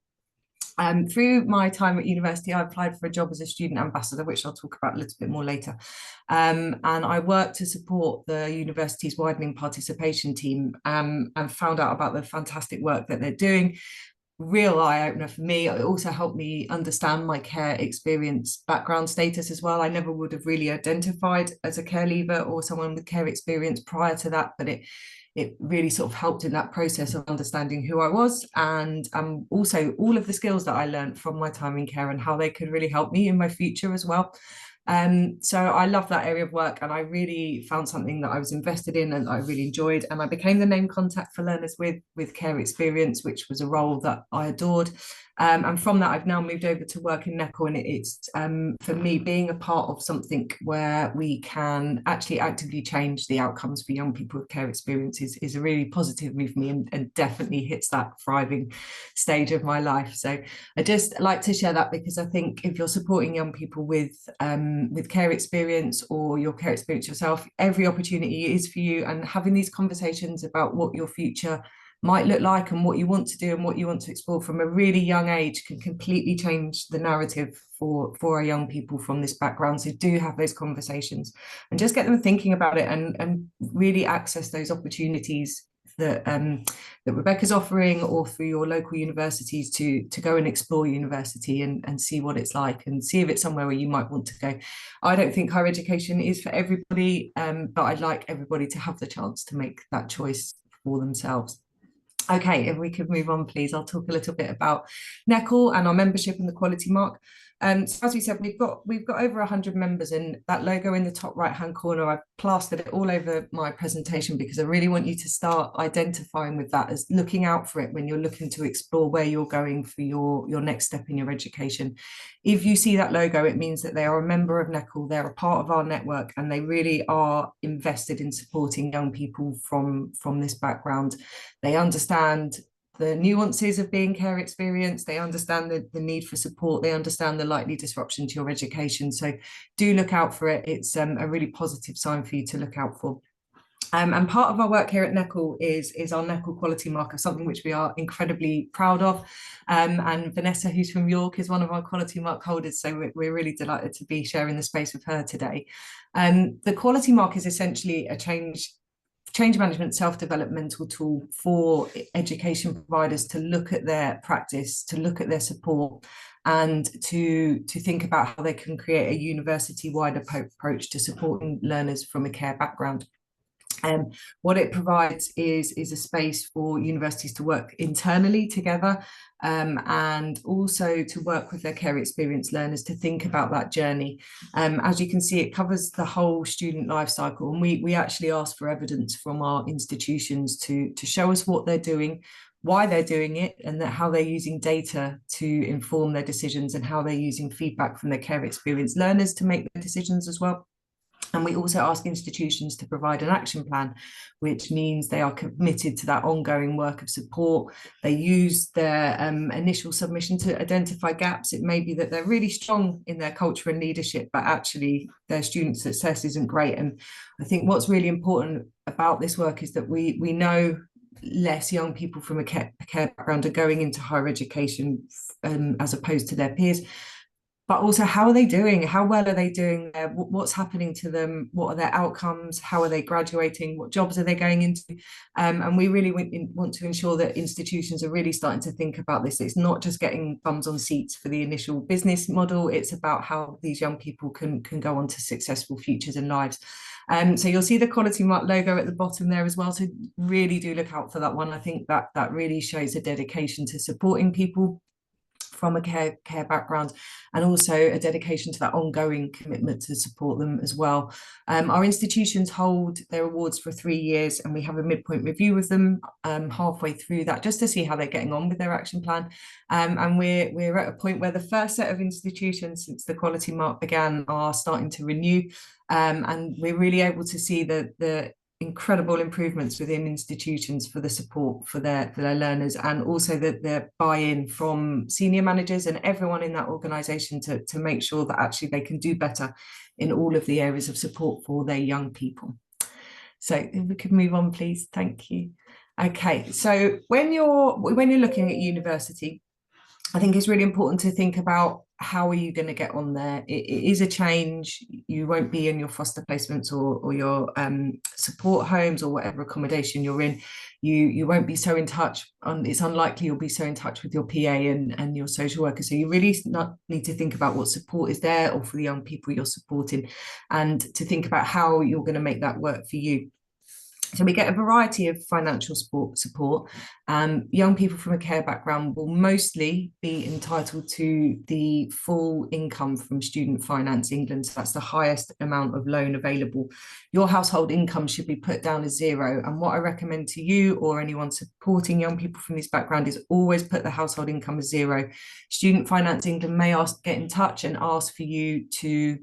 Through my time at university, I applied for a job as a student ambassador, which I'll talk about a little bit more later. And I worked to support the university's widening participation team, and found out about the fantastic work that they're doing. Real eye-opener for me. It also helped me understand my care experience background status as well. I never would have really identified as a care leaver or someone with care experience prior to that, but it really sort of helped in that process of understanding who I was, and also all of the skills that I learned from my time in care and how they could really help me in my future as well. So I love that area of work, and I really found something that I was invested in and I really enjoyed, and I became the name contact for learners with care experience, which was a role that I adored. And from that, I've now moved over to work in NECL, and it's for me, being a part of something where we can actually actively change the outcomes for young people with care experiences is a really positive move for me, and definitely hits that thriving stage of my life. So I just like to share that, because I think if you're supporting young people with care experience, or your care experience yourself, every opportunity is for you, and having these conversations about what your future might look like and what you want to do and what you want to explore from a really young age can completely change the narrative for our young people from this background. So do have those conversations and just get them thinking about it, and really access those opportunities that that Rebecca's offering, or through your local universities, to go and explore university and see what it's like, and see if it's somewhere where you might want to go. I don't think higher education is for everybody, but I'd like everybody to have the chance to make that choice for themselves. Okay, if we could move on, please. I'll talk a little bit about NECL and our membership and the quality mark. So as we said, we've got over 100 members, and that logo in the top right-hand corner, I've plastered it all over my presentation because I really want you to start identifying with that, as looking out for it when you're looking to explore where you're going for your next step in your education. If you see that logo, it means that they are a member of NECL, they're a part of our network, and they really are invested in supporting young people from this background. They understand the nuances of being care experienced, they understand the need for support, they understand the likely disruption to your education. So do look out for it. It's a really positive sign for you to look out for. And part of our work here at NECL is our NECL quality marker, something which we are incredibly proud of. And Vanessa, who's from York, is one of our quality mark holders, so we're really delighted to be sharing the space with her today. The quality mark is essentially a change management self-developmental tool for education providers to look at their practice, to look at their support, and to think about how they can create a university-wide approach to supporting learners from a care background. What it provides is a space for universities to work internally together, and also to work with their care experience learners to think about that journey. As you can see, it covers the whole student life cycle, and we actually ask for evidence from our institutions to show us what they're doing, why they're doing it, and how they're using data to inform their decisions, and how they're using feedback from their care experience learners to make their decisions as well. And we also ask institutions to provide an action plan, which means they are committed to that ongoing work of support. They use their initial submission to identify gaps. It may be that they're really strong in their culture and leadership, but actually their student success isn't great. And I think what's really important about this work is that we know less young people from a care background are going into higher education as opposed to their peers. But also, how are they doing? How well are they doing there? What's happening to them? What are their outcomes? How are they graduating? What jobs are they going into? And we really want to ensure that institutions are really starting to think about this. It's not just getting bums on seats for the initial business model. It's about how these young people can go on to successful futures and lives. So you'll see the Quality Mark logo at the bottom there as well. So really do look out for that one. I think that really shows a dedication to supporting people from a care background, and also a dedication to that ongoing commitment to support them as well. Our institutions hold their awards for 3 years, and we have a midpoint review with them halfway through that, just to see how they're getting on with their action plan. And we're at a point where the first set of institutions since the Quality Mark began are starting to renew, and we're really able to see the incredible improvements within institutions for the support for their learners, and also the buy-in from senior managers and everyone in that organisation to make sure that actually they can do better in all of the areas of support for their young people. So if we could move on, please. Thank you. Okay, so when you're looking at university, I think it's really important to think about how are you going to get on there. It is a change. You won't be in your foster placements or your support homes or whatever accommodation you're in. You won't be so in touch. It's unlikely you'll be so in touch with your PA and your social worker. So you really need to think about what support is there, or for the young people you're supporting, and to think about how you're going to make that work for you. So we get a variety of financial support. Young people from a care background will mostly be entitled to the full income from Student Finance England. So that's the highest amount of loan available. Your household income should be put down as 0. And what I recommend to you or anyone supporting young people from this background is always put the household income as 0. Student Finance England may get in touch and ask for you to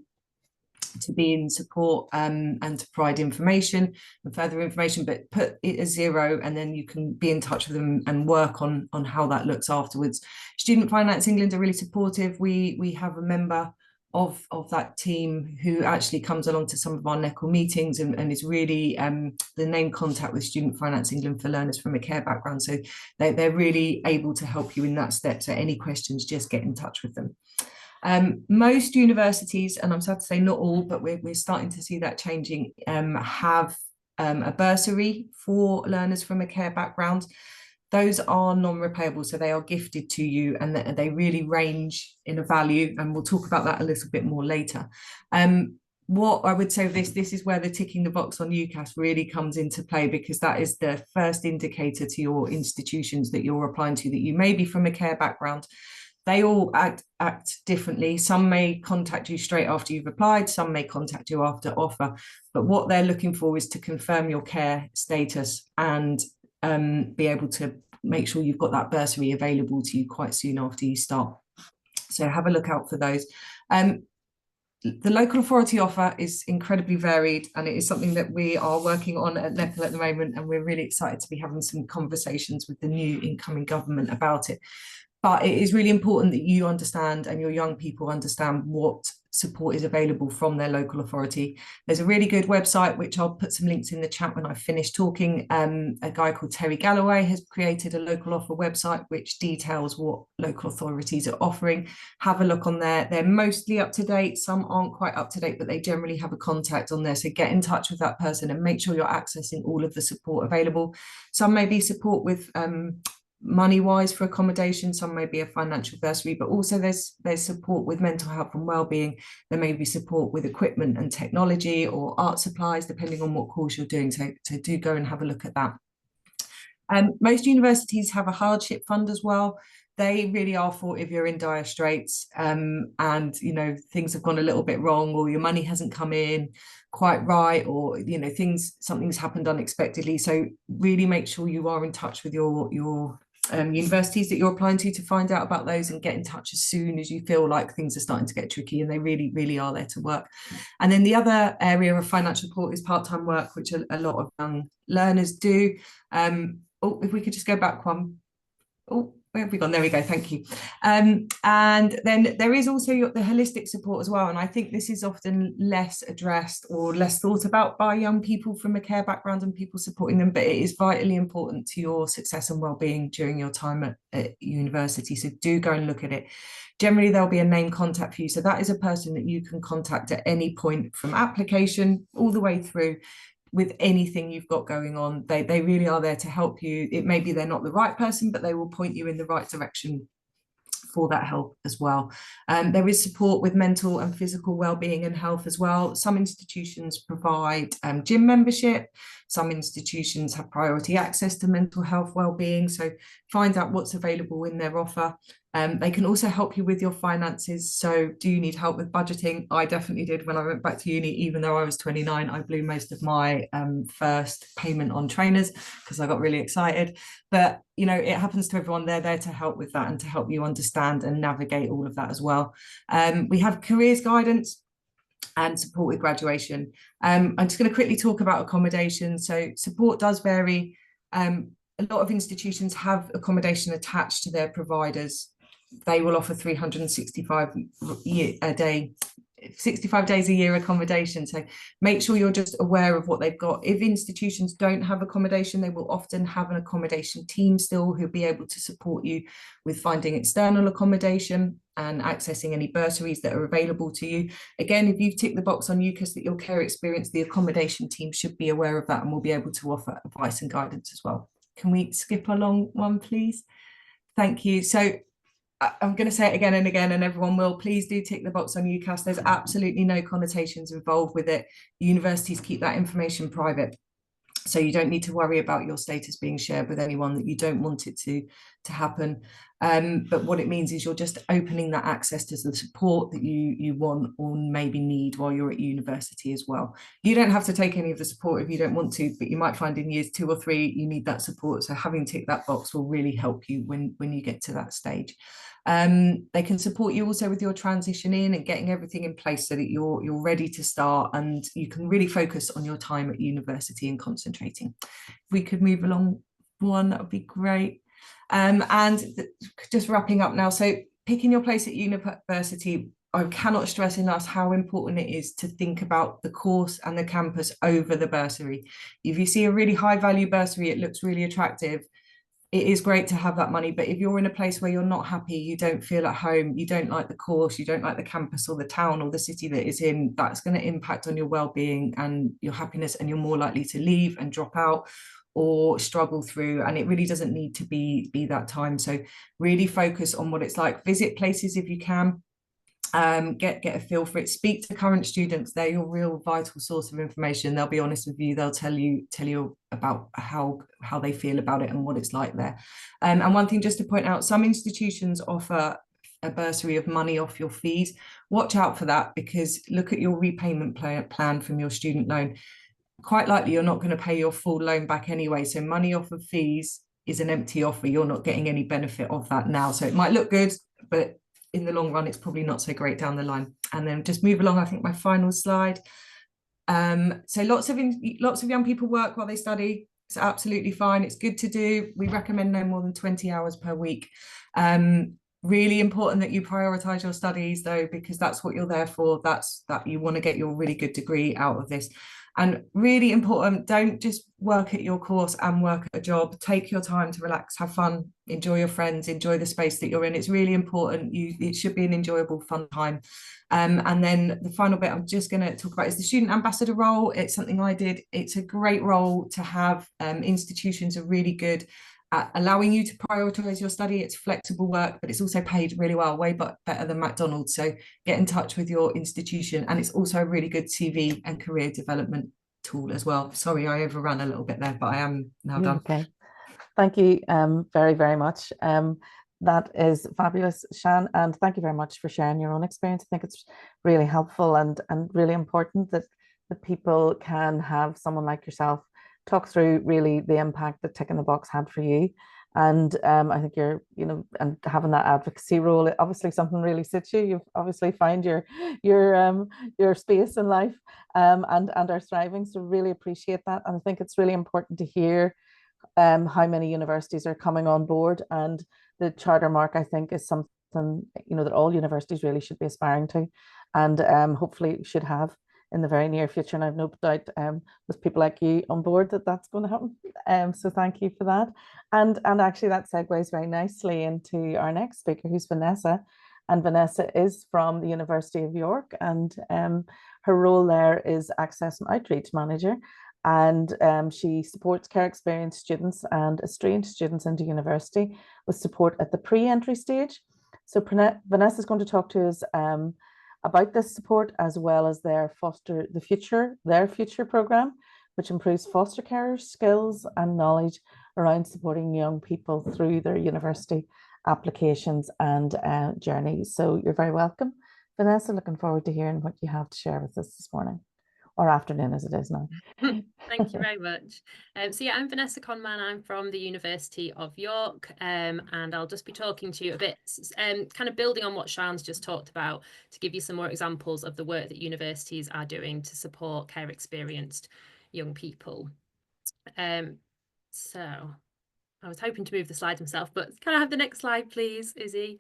be in support and to provide information and further information, but put it as 0, and then you can be in touch with them and work on how that looks afterwards. Student Finance England are really supportive. We have a member of that team who actually comes along to some of our NECL meetings and is really the main contact with Student Finance England for learners from a care background. So they're really able to help you in that step. So any questions, just get in touch with them. Most universities, and I'm sad to say not all, but we're starting to see that changing, have a bursary for learners from a care background. Those are non-repayable, so they are gifted to you, and they really range in a value, and we'll talk about that a little bit more later. What I would say, this is where the ticking the box on UCAS really comes into play, because that is the first indicator to your institutions that you're applying to that you may be from a care background. They all act differently. Some may contact you straight after you've applied, some may contact you after offer, but what they're looking for is to confirm your care status and be able to make sure you've got that bursary available to you quite soon after you start. So have a look out for those. The local authority offer is incredibly varied, and it is something that we are working on at NECL at the moment, and we're really excited to be having some conversations with the new incoming government about it. But it is really important that you understand and your young people understand what support is available from their local authority. There's a really good website, which I'll put some links in the chat when I finish talking. A guy called Terry Galloway has created a local offer website, which details what local authorities are offering. Have a look on there. They're mostly up to date. Some aren't quite up to date, but they generally have a contact on there. So get in touch with that person and make sure you're accessing all of the support available. Some may be support with money-wise for accommodation, some may be a financial bursary, but also there's support with mental health and well-being. There may be support with equipment and technology or art supplies, depending on what course you're doing. So do go and have a look at that. Most universities have a hardship fund as well. They really are for if you're in dire straits and things have gone a little bit wrong, or your money hasn't come in quite right, or something's happened unexpectedly. So really make sure you are in touch with your universities that you're applying to find out about those and get in touch as soon as you feel like things are starting to get tricky, and they really, really are there to work. And then the other area of financial support is part-time work, which a lot of young learners do. If we could just go back one. Oh, where have we gone? There we go. Thank you. And then there is also the holistic support as well. And I think this is often less addressed or less thought about by young people from a care background and people supporting them, but it is vitally important to your success and well-being during your time at university. So do go and look at it. Generally, there'll be a name contact for you. So that is a person that you can contact at any point from application all the way through with anything you've got going on. They really are there to help you. It may be they're not the right person, but they will point you in the right direction for that help as well. There is support with mental and physical well-being and health as well. Some institutions provide gym membership. Some institutions have priority access to mental health well-being. So find out what's available in their offer. They can also help you with your finances. So do you need help with budgeting? I definitely did when I went back to uni. Even though I was 29, I blew most of my first payment on trainers because I got really excited. But, you know, it happens to everyone. They're there to help with that and to help you understand and navigate all of that as well. We have careers guidance and support with graduation. I'm just going to quickly talk about accommodation. So support does vary. A lot of institutions have accommodation attached to their providers. They will offer 365 65 days a year accommodation. So make sure you're just aware of what they've got. If institutions don't have accommodation, they will often have an accommodation team still who'll be able to support you with finding external accommodation and accessing any bursaries that are available to you. Again, if you've ticked the box on UCAS that your care experience, the accommodation team should be aware of that and will be able to offer advice and guidance as well. Can we skip along one, please? Thank you. So I'm going to say it again and again, and everyone will, please do tick the box on UCAS. There's absolutely no connotations involved with it. Universities keep that information private. So you don't need to worry about your status being shared with anyone that you don't want it to happen. But what it means is you're just opening that access to the support that you want or maybe need while you're at university as well. You don't have to take any of the support if you don't want to, but you might find in years 2 or 3 you need that support. So having ticked that box will really help you when you get to that stage. They can support you also with your transition in and getting everything in place so that you're ready to start and you can really focus on your time at university and concentrating. If we could move along one, that would be great. And just wrapping up now, so picking your place at university, I cannot stress enough how important it is to think about the course and the campus over the bursary. If you see a really high value bursary, it looks really attractive. It is great to have that money, but if you're in a place where you're not happy, you don't feel at home, you don't like the course, you don't like the campus or the town or the city that it's in, that's going to impact on your well-being and your happiness, and you're more likely to leave and drop out or struggle through, and it really doesn't need to be that time. So really focus on what it's like. Visit places if you can. Get a feel for it. Speak to current students. They're your real vital source of information. They'll be honest with you. They'll tell you about how they feel about it and what it's like there. And one thing just to point out, some institutions offer a bursary of money off your fees. Watch out for that, because look at your repayment plan from your student loan. Quite likely you're not going to pay your full loan back anyway. So money off of fees is an empty offer. You're not getting any benefit of that now. So it might look good, but in the long run, it's probably not so great down the line. And then just move along, I think my final slide. So lots of young people work while they study. It's absolutely fine. It's good to do. We recommend no more than 20 hours per week. Really important that you prioritize your studies though, because that's what you're there for. That you want to get your really good degree out of this. And really important, don't just work at your course and work at a job. Take your time to relax, have fun, enjoy your friends, enjoy the space that you're in. It's really important. It should be an enjoyable, fun time. And then the final bit I'm just going to talk about is the student ambassador role. It's something I did. It's a great role to have. Institutions are really good at allowing you to prioritize your study. It's flexible work, but it's also paid really well, way better than McDonald's. So get in touch with your institution, and it's also a really good CV and career development tool as well. Sorry, I overran a little bit there, but I am now done. Okay, thank you very, very much. That is fabulous, Shan, and thank you very much for sharing your own experience. I think it's really helpful and really important that people can have someone like yourself talk through really the impact that ticking the box had for you. And I think you're, and having that advocacy role, obviously something really suits you. You've obviously found your space in life, and are thriving. So really appreciate that. And I think it's really important to hear how many universities are coming on board. And the charter mark, I think, is something, that all universities really should be aspiring to, and hopefully should have in the very near future. And I've no doubt with people like you on board that that's going to happen. So thank you for that. And actually that segues very nicely into our next speaker, who's Vanessa. And Vanessa is from the University of York, and her role there is Access and Outreach Manager. And she supports care experienced students and estranged students into university with support at the pre-entry stage. So Vanessa is going to talk to us about this support, as well as their future program, which improves foster carers' skills and knowledge around supporting young people through their university applications and journeys. So you're very welcome, Vanessa. Looking forward to hearing what you have to share with us this morning, or afternoon as it is now. Thank you very much. So yeah, I'm Vanessa Conman. I'm from the University of York, and I'll just be talking to you a bit, kind of building on what Sian's just talked about, to give you some more examples of the work that universities are doing to support care experienced young people. So I was hoping to move the slides myself, but can I have the next slide, please, Izzy?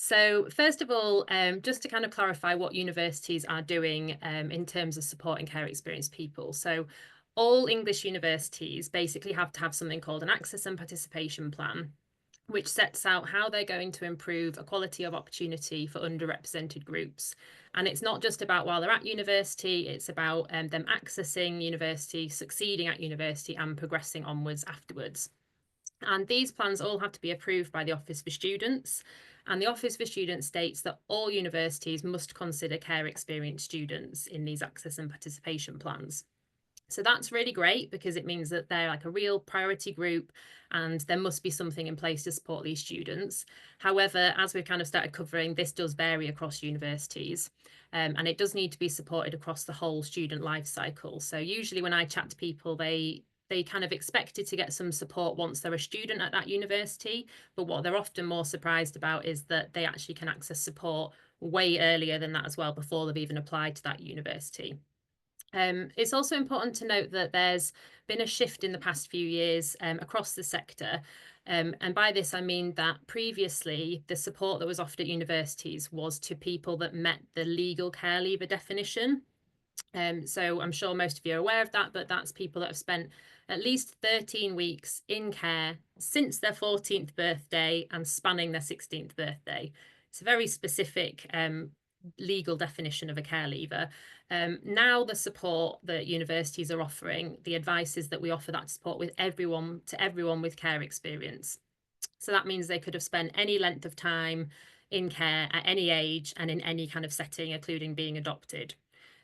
So first of all, just to kind of clarify what universities are doing in terms of supporting care experienced people. So all English universities basically have to have something called an access and participation plan, which sets out how they're going to improve equality of opportunity for underrepresented groups. And it's not just about while they're at university, it's about them accessing university, succeeding at university, and progressing onwards afterwards. And these plans all have to be approved by the Office for Students. And the Office for Students states that all universities must consider care experienced students in these access and participation plans. So that's really great, because it means that they're like a real priority group and there must be something in place to support these students. However, as we've kind of started covering, this does vary across universities, and it does need to be supported across the whole student life cycle. So usually when I chat to people, they kind of expected to get some support once they're a student at that university, but what they're often more surprised about is that they actually can access support way earlier than that as well, before they've even applied to that university. It's also important to note that there's been a shift in the past few years across the sector. And by this, I mean that previously the support that was offered at universities was to people that met the legal care leaver definition. So I'm sure most of you are aware of that, but that's people that have spent at least 13 weeks in care since their 14th birthday and spanning their 16th birthday. It's a very specific legal definition of a care leaver. Now the support that universities are offering, the advice is that we offer that support with everyone with care experience. So that means they could have spent any length of time in care at any age and in any kind of setting, including being adopted.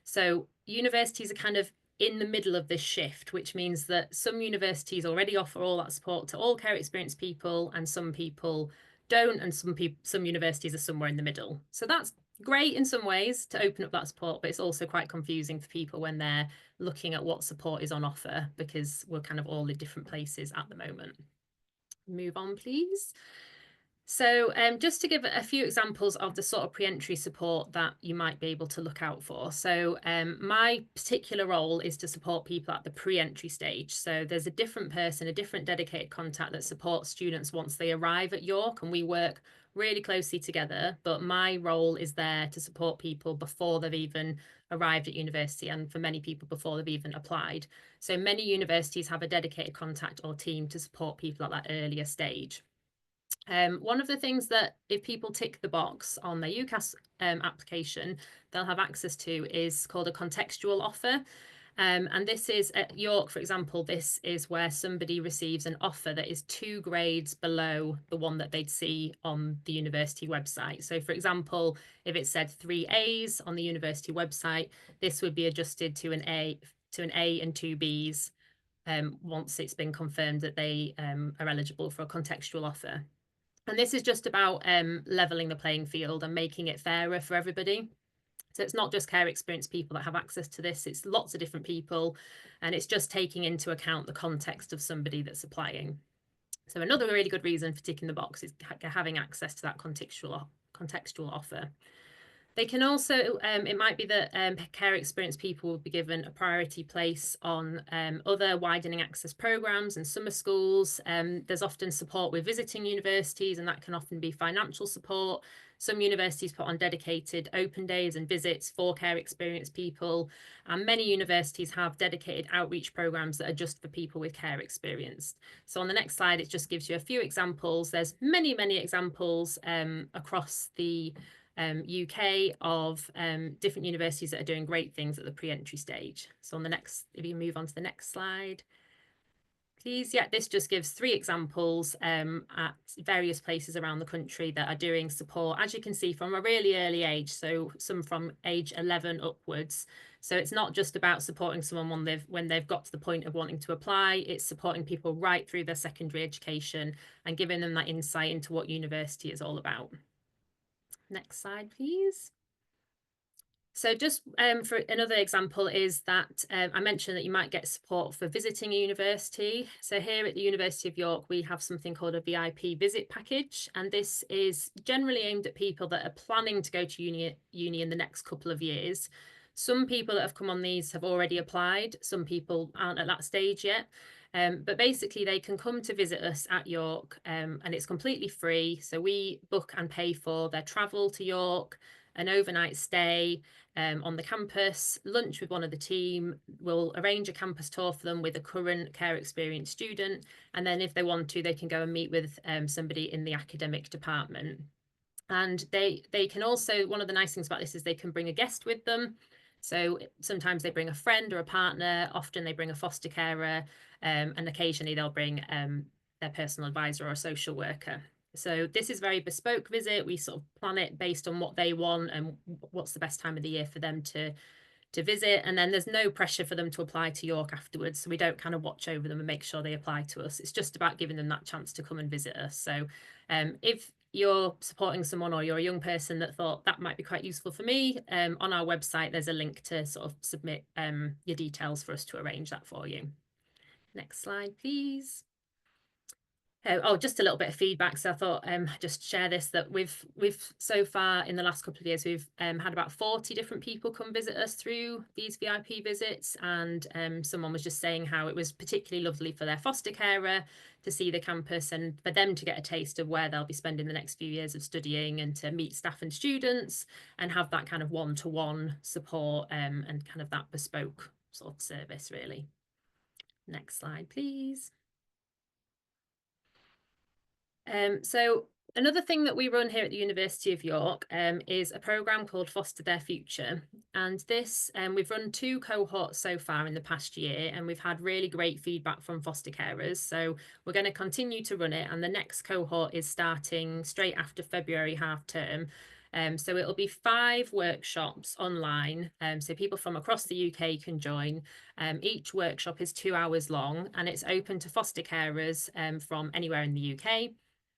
So universities are kind of in the middle of this shift, which means that some universities already offer all that support to all care experienced people, and some people don't, and some universities are somewhere in the middle. So that's great in some ways to open up that support, but it's also quite confusing for people when they're looking at what support is on offer, because we're kind of all in different places at the moment. Move on, please. So just to give a few examples of the sort of pre-entry support that you might be able to look out for. So my particular role is to support people at the pre-entry stage. So there's a different person, a different dedicated contact that supports students once they arrive at York, and we work really closely together. But my role is there to support people before they've even arrived at university, and for many people before they've even applied. So many universities have a dedicated contact or team to support people at that earlier stage. One of the things that if people tick the box on their UCAS application, they'll have access to is called a contextual offer. And this is at York, for example, this is where somebody receives an offer that is 2 grades below the one that they'd see on the university website. So for example, if it said 3 A's on the university website, this would be adjusted to an A and 2 B's once it's been confirmed that they are eligible for a contextual offer. And this is just about levelling the playing field and making it fairer for everybody. So it's not just care experienced people that have access to this, it's lots of different people, and it's just taking into account the context of somebody that's applying. So another really good reason for ticking the box is having access to that contextual offer. They can also, it might be that care experienced people will be given a priority place on other widening access programs and summer schools. There's often support with visiting universities, and that can often be financial support. Some universities put on dedicated open days and visits for care experienced people, and many universities have dedicated outreach programs that are just for people with care experience. So on the next slide, it just gives you a few examples. There's many examples across the UK of different universities that are doing great things at the pre-entry stage. So on the next, if you move on to the next slide, please. Yeah, this just gives 3 examples at various places around the country that are doing support, as you can see, from a really early age. So some from age 11 upwards. So it's not just about supporting someone when they've got to the point of wanting to apply. It's supporting people right through their secondary education and giving them that insight into what university is all about. Next slide, please. So just for another example is that I mentioned that you might get support for visiting a university. So here at the University of York, we have something called a VIP visit package. And this is generally aimed at people that are planning to go to uni in the next couple of years. Some people that have come on these have already applied. Some people aren't at that stage yet. But basically they can come to visit us at York and it's completely free. So we book and pay for their travel to York, an overnight stay on the campus, lunch with one of the team. We'll arrange a campus tour for them with a current care experience student. And then if they want to, they can go and meet with somebody in the academic department. And they can also, one of the nice things about this is they can bring a guest with them. So sometimes they bring a friend or a partner, often they bring a foster carer, and occasionally they'll bring their personal advisor or a social worker. So this is very bespoke visit. We sort of plan it based on what they want and what's the best time of the year for them to visit. And then there's no pressure for them to apply to York afterwards. So we don't kind of watch over them and make sure they apply to us. It's just about giving them that chance to come and visit us. So if you're supporting someone or you're a young person that thought that might be quite useful for me, on our website, there's a link to sort of submit your details for us to arrange that for you. Next slide, please. Oh, just a little bit of feedback. So I thought just share this, that we've so far in the last couple of years, we've had about 40 different people come visit us through these VIP visits. And someone was just saying how it was particularly lovely for their foster carer to see the campus and for them to get a taste of where they'll be spending the next few years of studying and to meet staff and students and have that kind of one-to-one support and kind of that bespoke sort of service, really. Next slide, please. So another thing that we run here at the University of York is a programme called Foster Their Future. And this, we've run 2 cohorts so far in the past year, and we've had really great feedback from foster carers. So we're going to continue to run it. And the next cohort is starting straight after February half term. So it'll be 5 workshops online. So people from across the UK can join. Each workshop is 2 hours long, and it's open to foster carers from anywhere in the UK.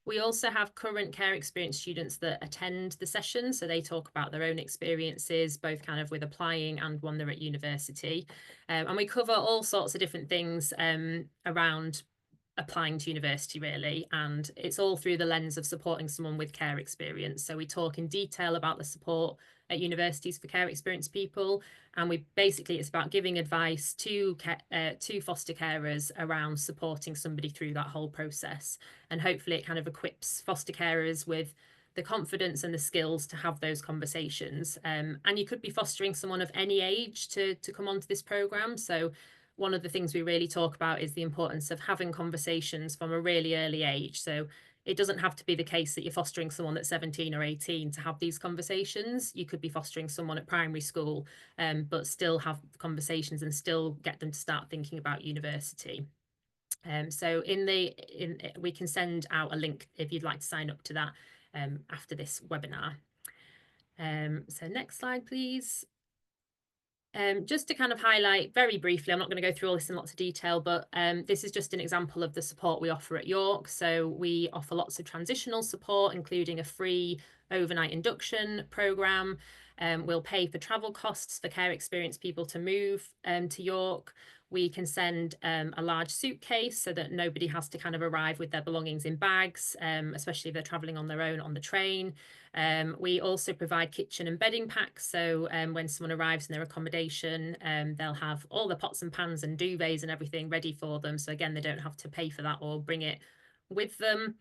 We also have current care experience students that attend the session. So they talk about their own experiences, both kind of with applying and when they're at university. And we cover all sorts of different things around applying to university, really. And it's all through the lens of supporting someone with care experience. So we talk in detail about the support at universities for care experienced people. And we basically, it's about giving advice to foster carers around supporting somebody through that whole process. And hopefully it kind of equips foster carers with the confidence and the skills to have those conversations. And you could be fostering someone of any age to come onto this programme. So one of the things we really talk about is the importance of having conversations from a really early age. So it doesn't have to be the case that you're fostering someone that's 17 or 18 to have these conversations. You could be fostering someone at primary school, but still have conversations and still get them to start thinking about university. So we can send out a link if you'd like to sign up to that after this webinar. So next slide, please. Just to kind of highlight very briefly, I'm not going to go through all this in lots of detail, but this is just an example of the support we offer at York. So we offer lots of transitional support, including a free overnight induction programme. We'll pay for travel costs for care experienced people to move to York. We can send a large suitcase so that nobody has to kind of arrive with their belongings in bags, especially if they're traveling on their own on the train. We also provide kitchen and bedding packs. So when someone arrives in their accommodation, they'll have all the pots and pans and duvets and everything ready for them. So again, they don't have to pay for that or bring it with them.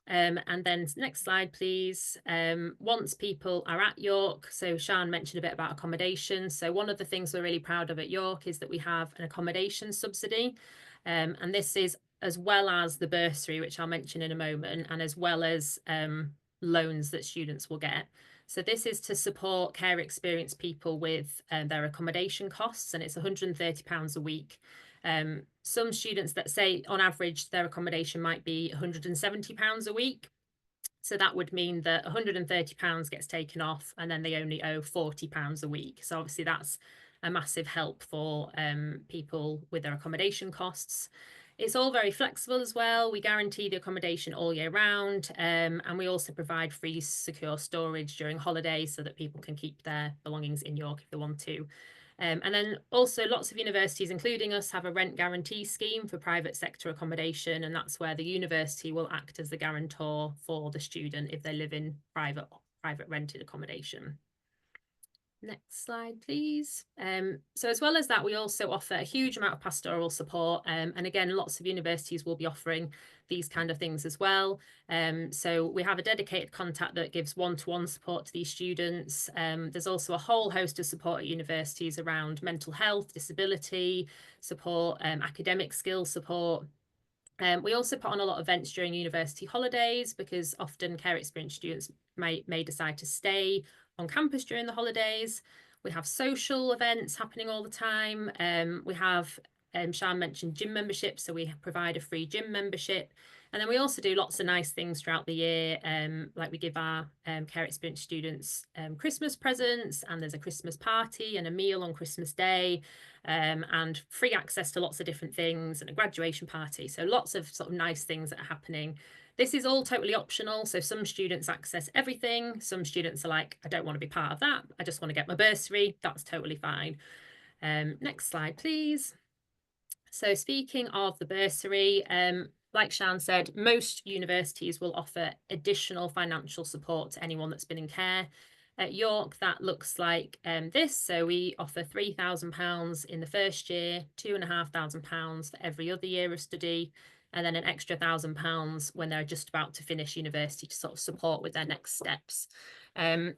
And then next slide, please. Once people are at York, so Sian mentioned a bit about accommodation. So one of the things we're really proud of at York is that we have an accommodation subsidy. And this is as well as the bursary, which I'll mention in a moment, and as well as loans that students will get. So this is to support care experienced people with their accommodation costs, and it's £130 a week. Some students that say on average their accommodation might be £170 a week. So that would mean that £130 gets taken off and then they only owe £40 a week. So obviously that's a massive help for people with their accommodation costs. It's all very flexible as well. We guarantee the accommodation all year round, and we also provide free secure storage during holidays so that people can keep their belongings in York if they want to. And then also lots of universities, including us, have a rent guarantee scheme for private sector accommodation, and that's where the university will act as the guarantor for the student if they live in private rented accommodation. Next slide, please. So as well as that, we also offer a huge amount of pastoral support. And again, lots of universities will be offering these kind of things as well. So we have a dedicated contact that gives one-to-one support to these students. There's also a whole host of support at universities around mental health, disability support, academic skills support. We also put on a lot of events during university holidays because often care experienced students may decide to stay on campus during the holidays. We have social events happening all the time. We have, Sian mentioned gym membership, so we provide a free gym membership. And then we also do lots of nice things throughout the year, like we give our care experienced students Christmas presents, and there's a Christmas party and a meal on Christmas Day, and free access to lots of different things and a graduation party. So lots of sort of nice things that are happening. This is all totally optional. So some students access everything. Some students are like, I don't want to be part of that. I just want to get my bursary. That's totally fine. Next slide, please. So speaking of the bursary, like Sian said, most universities will offer additional financial support to anyone that's been in care. At York, that looks like this. So we offer £3,000 in the first year, £2,500 for every other year of study, and then an extra £1,000 when they're just about to finish university to sort of support with their next steps.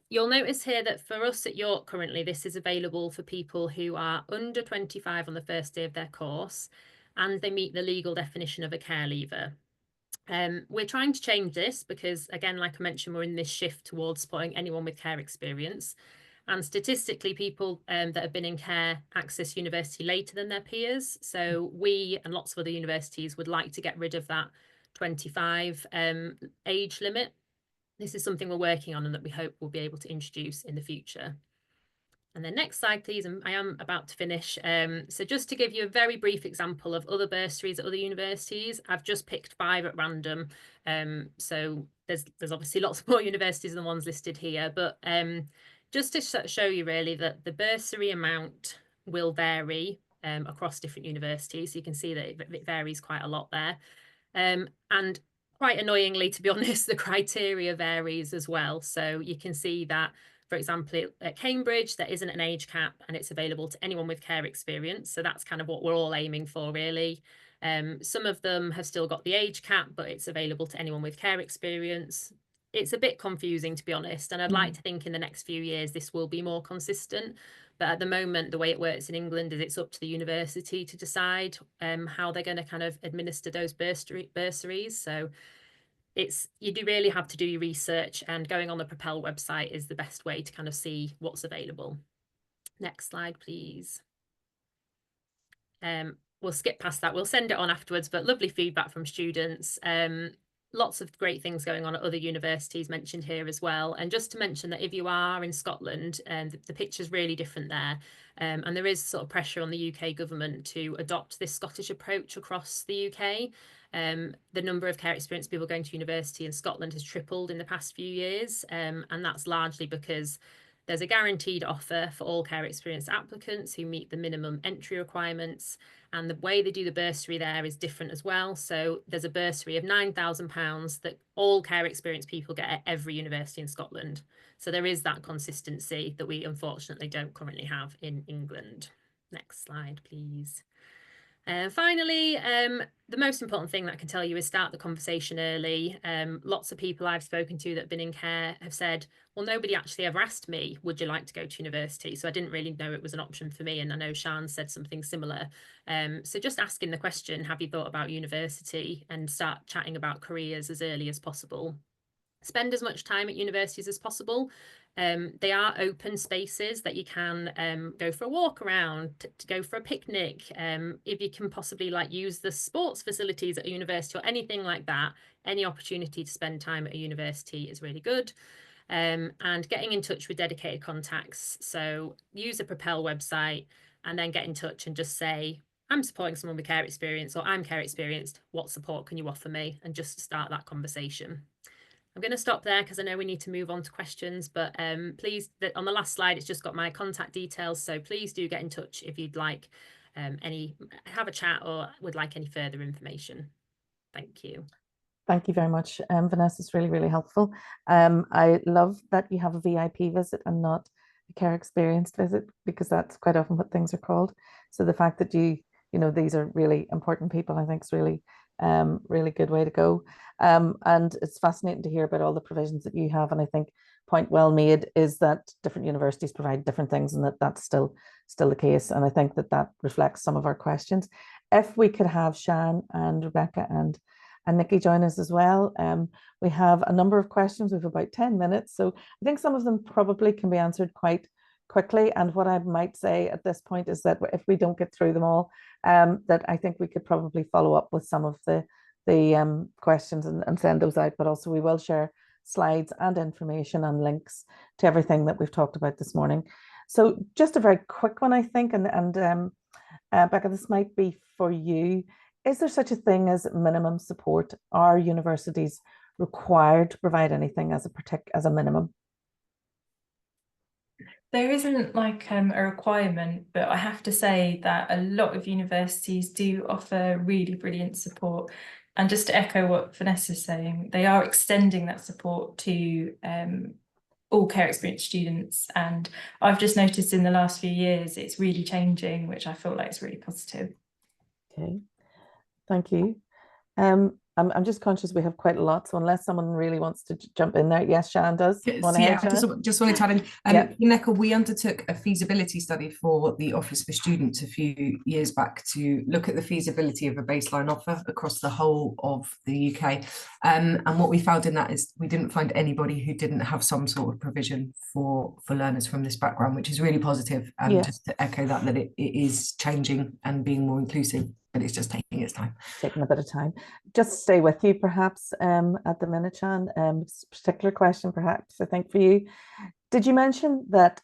You'll notice here that for us at York currently, this is available for people who are under 25 on the first day of their course, and they meet the legal definition of a care leaver. We're trying to change this because, again, like I mentioned, we're in this shift towards supporting anyone with care experience. And statistically, people that have been in care access university later than their peers. So we and lots of other universities would like to get rid of that 25 age limit. This is something we're working on and that we hope we'll be able to introduce in the future. And then next slide, please. I am about to finish. So just to give you a very brief example of other bursaries at other universities, I've just picked 5 at random. So there's obviously lots more universities than the ones listed here, but just to show you really that the bursary amount will vary across different universities. So you can see that it varies quite a lot there. And quite annoyingly, to be honest, the criteria varies as well. So you can see that, for example, at Cambridge, there isn't an age cap and it's available to anyone with care experience. So that's kind of what we're all aiming for, really. Some of them have still got the age cap, but it's available to anyone with care experience. It's a bit confusing, to be honest, and I'd like to think in the next few years this will be more consistent. But at the moment, the way it works in England is it's up to the university to decide how they're going to kind of administer those bursaries. So you do really have to do your research, and going on the Propel website is the best way to kind of see what's available. Next slide, please. We'll skip past that. We'll send it on afterwards, but lovely feedback from students. Lots of great things going on at other universities mentioned here as well. And just to mention that if you are in Scotland, the picture's really different there. And there is sort of pressure on the UK government to adopt this Scottish approach across the UK. The number of care experienced people going to university in Scotland has tripled in the past few years. And that's largely because there's a guaranteed offer for all care experienced applicants who meet the minimum entry requirements. And the way they do the bursary there is different as well. So there's a bursary of £9,000 that all care experience people get at every university in Scotland. So there is that consistency that we unfortunately don't currently have in England. Next slide, please. Finally, the most important thing that I can tell you is start the conversation early. Lots of people I've spoken to that have been in care have said, well, nobody actually ever asked me, would you like to go to university? So I didn't really know it was an option for me. And I know Sian said something similar. So just asking the question, have you thought about university, and start chatting about careers as early as possible. Spend as much time at universities as possible. They are open spaces that you can go for a walk around, to go for a picnic. If you can possibly like use the sports facilities at a university or anything like that, any opportunity to spend time at a university is really good. And getting in touch with dedicated contacts. So use a Propel website and then get in touch and just say, I'm supporting someone with care experience, or I'm care experienced. What support can you offer me? And just start that conversation. I'm going to stop there because I know we need to move on to questions, but please, on the last slide, it's just got my contact details. So please do get in touch if you'd like have a chat or would like any further information. Thank you. Thank you very much, Vanessa. It's really, really helpful. I love that you have a VIP visit and not a care experienced visit, because that's quite often what things are called. So the fact that you know, these are really important people, I think is really, really good way to go. And it's fascinating to hear about all the provisions that you have. And I think point well made is that different universities provide different things, and that's still the case. And I think that reflects some of our questions. If we could have Sian and Rebecca and Nikki join us as well. We have a number of questions. We have about 10 minutes. So I think some of them probably can be answered quite quickly. And what I might say at this point is that if we don't get through them all, that I think we could probably follow up with some of the questions and send those out. But also we will share slides and information and links to everything that we've talked about this morning. So just a very quick one, I think, and Becca, this might be for you. Is there such a thing as minimum support? Are universities required to provide anything as a minimum? There isn't like a requirement, but I have to say that a lot of universities do offer really brilliant support. And just to echo what Vanessa's saying, they are extending that support to all care experienced students. And I've just noticed in the last few years, it's really changing, which I feel like is really positive. Okay, thank you. I'm just conscious we have quite a lot, so unless someone really wants to jump in there. Yes, Sian does. Just wanted to add in, Neco, we undertook a feasibility study for the Office for Students a few years back to look at the feasibility of a baseline offer across the whole of the UK. And what we found in that is we didn't find anybody who didn't have some sort of provision for learners from this background, which is really positive. And yes, just to echo that it is changing and being more inclusive, but it's just taking its time. Taking a bit of time. Just stay with you perhaps at the minute, Sian. Particular question perhaps, I think, for you. Did you mention that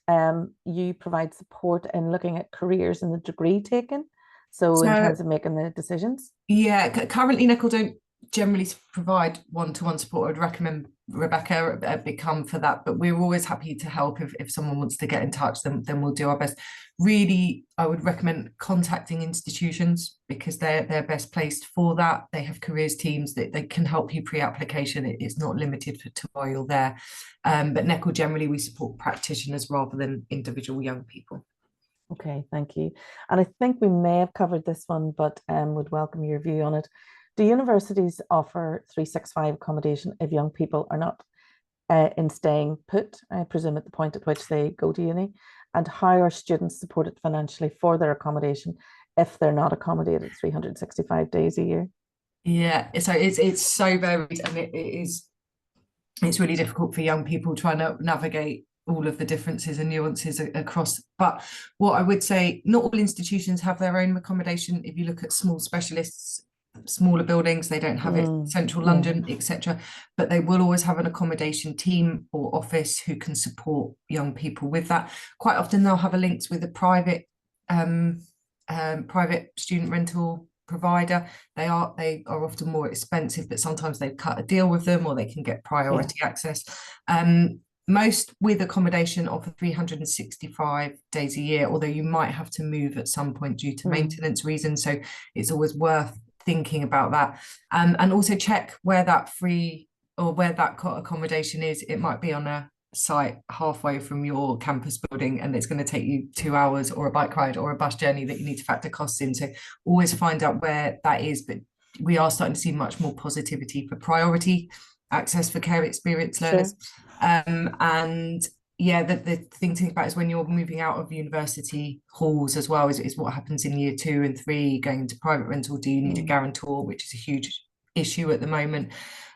you provide support in looking at careers and the degree taken? So in terms of making the decisions? Yeah, currently NECL don't generally provide one-to-one support. I'd recommend Rebecca become for that, but we're always happy to help if someone wants to get in touch, then we'll do our best. Really, I would recommend contacting institutions because they're best placed for that. They have careers teams that they can help you pre-application. It's not limited to while you're there. But NECL generally we support practitioners rather than individual young people. Okay, thank you. And I think we may have covered this one, but would welcome your view on it. Do universities offer 365 accommodation if young people are not in staying put, I presume, at the point at which they go to uni? And how are students supported financially for their accommodation if they're not accommodated 365 days a year? Yeah, so it's so varied, and it's really difficult for young people trying to navigate all of the differences and nuances across. But what I would say, not all institutions have their own accommodation. If you look at small specialists, smaller buildings, they don't have it, central London, etc., but they will always have an accommodation team or office who can support young people with that. Quite often they'll have a links with a private student rental provider. They are often more expensive, but sometimes they cut a deal with them or they can get priority access. most with accommodation offer 365 days a year, although you might have to move at some point due to maintenance reasons. So it's always worth thinking about that. And also check where that free or where that accommodation is. It might be on a site halfway from your campus building, and it's going to take you 2 hours, or a bike ride or a bus journey that you need to factor costs in. So always find out where that is. But we are starting to see much more positivity for priority access for care experienced learners. And yeah, the thing to think about is when you're moving out of university halls as well, is what happens in year 2 and 3, going into private rental. Do you need a guarantor, which is a huge issue at the moment?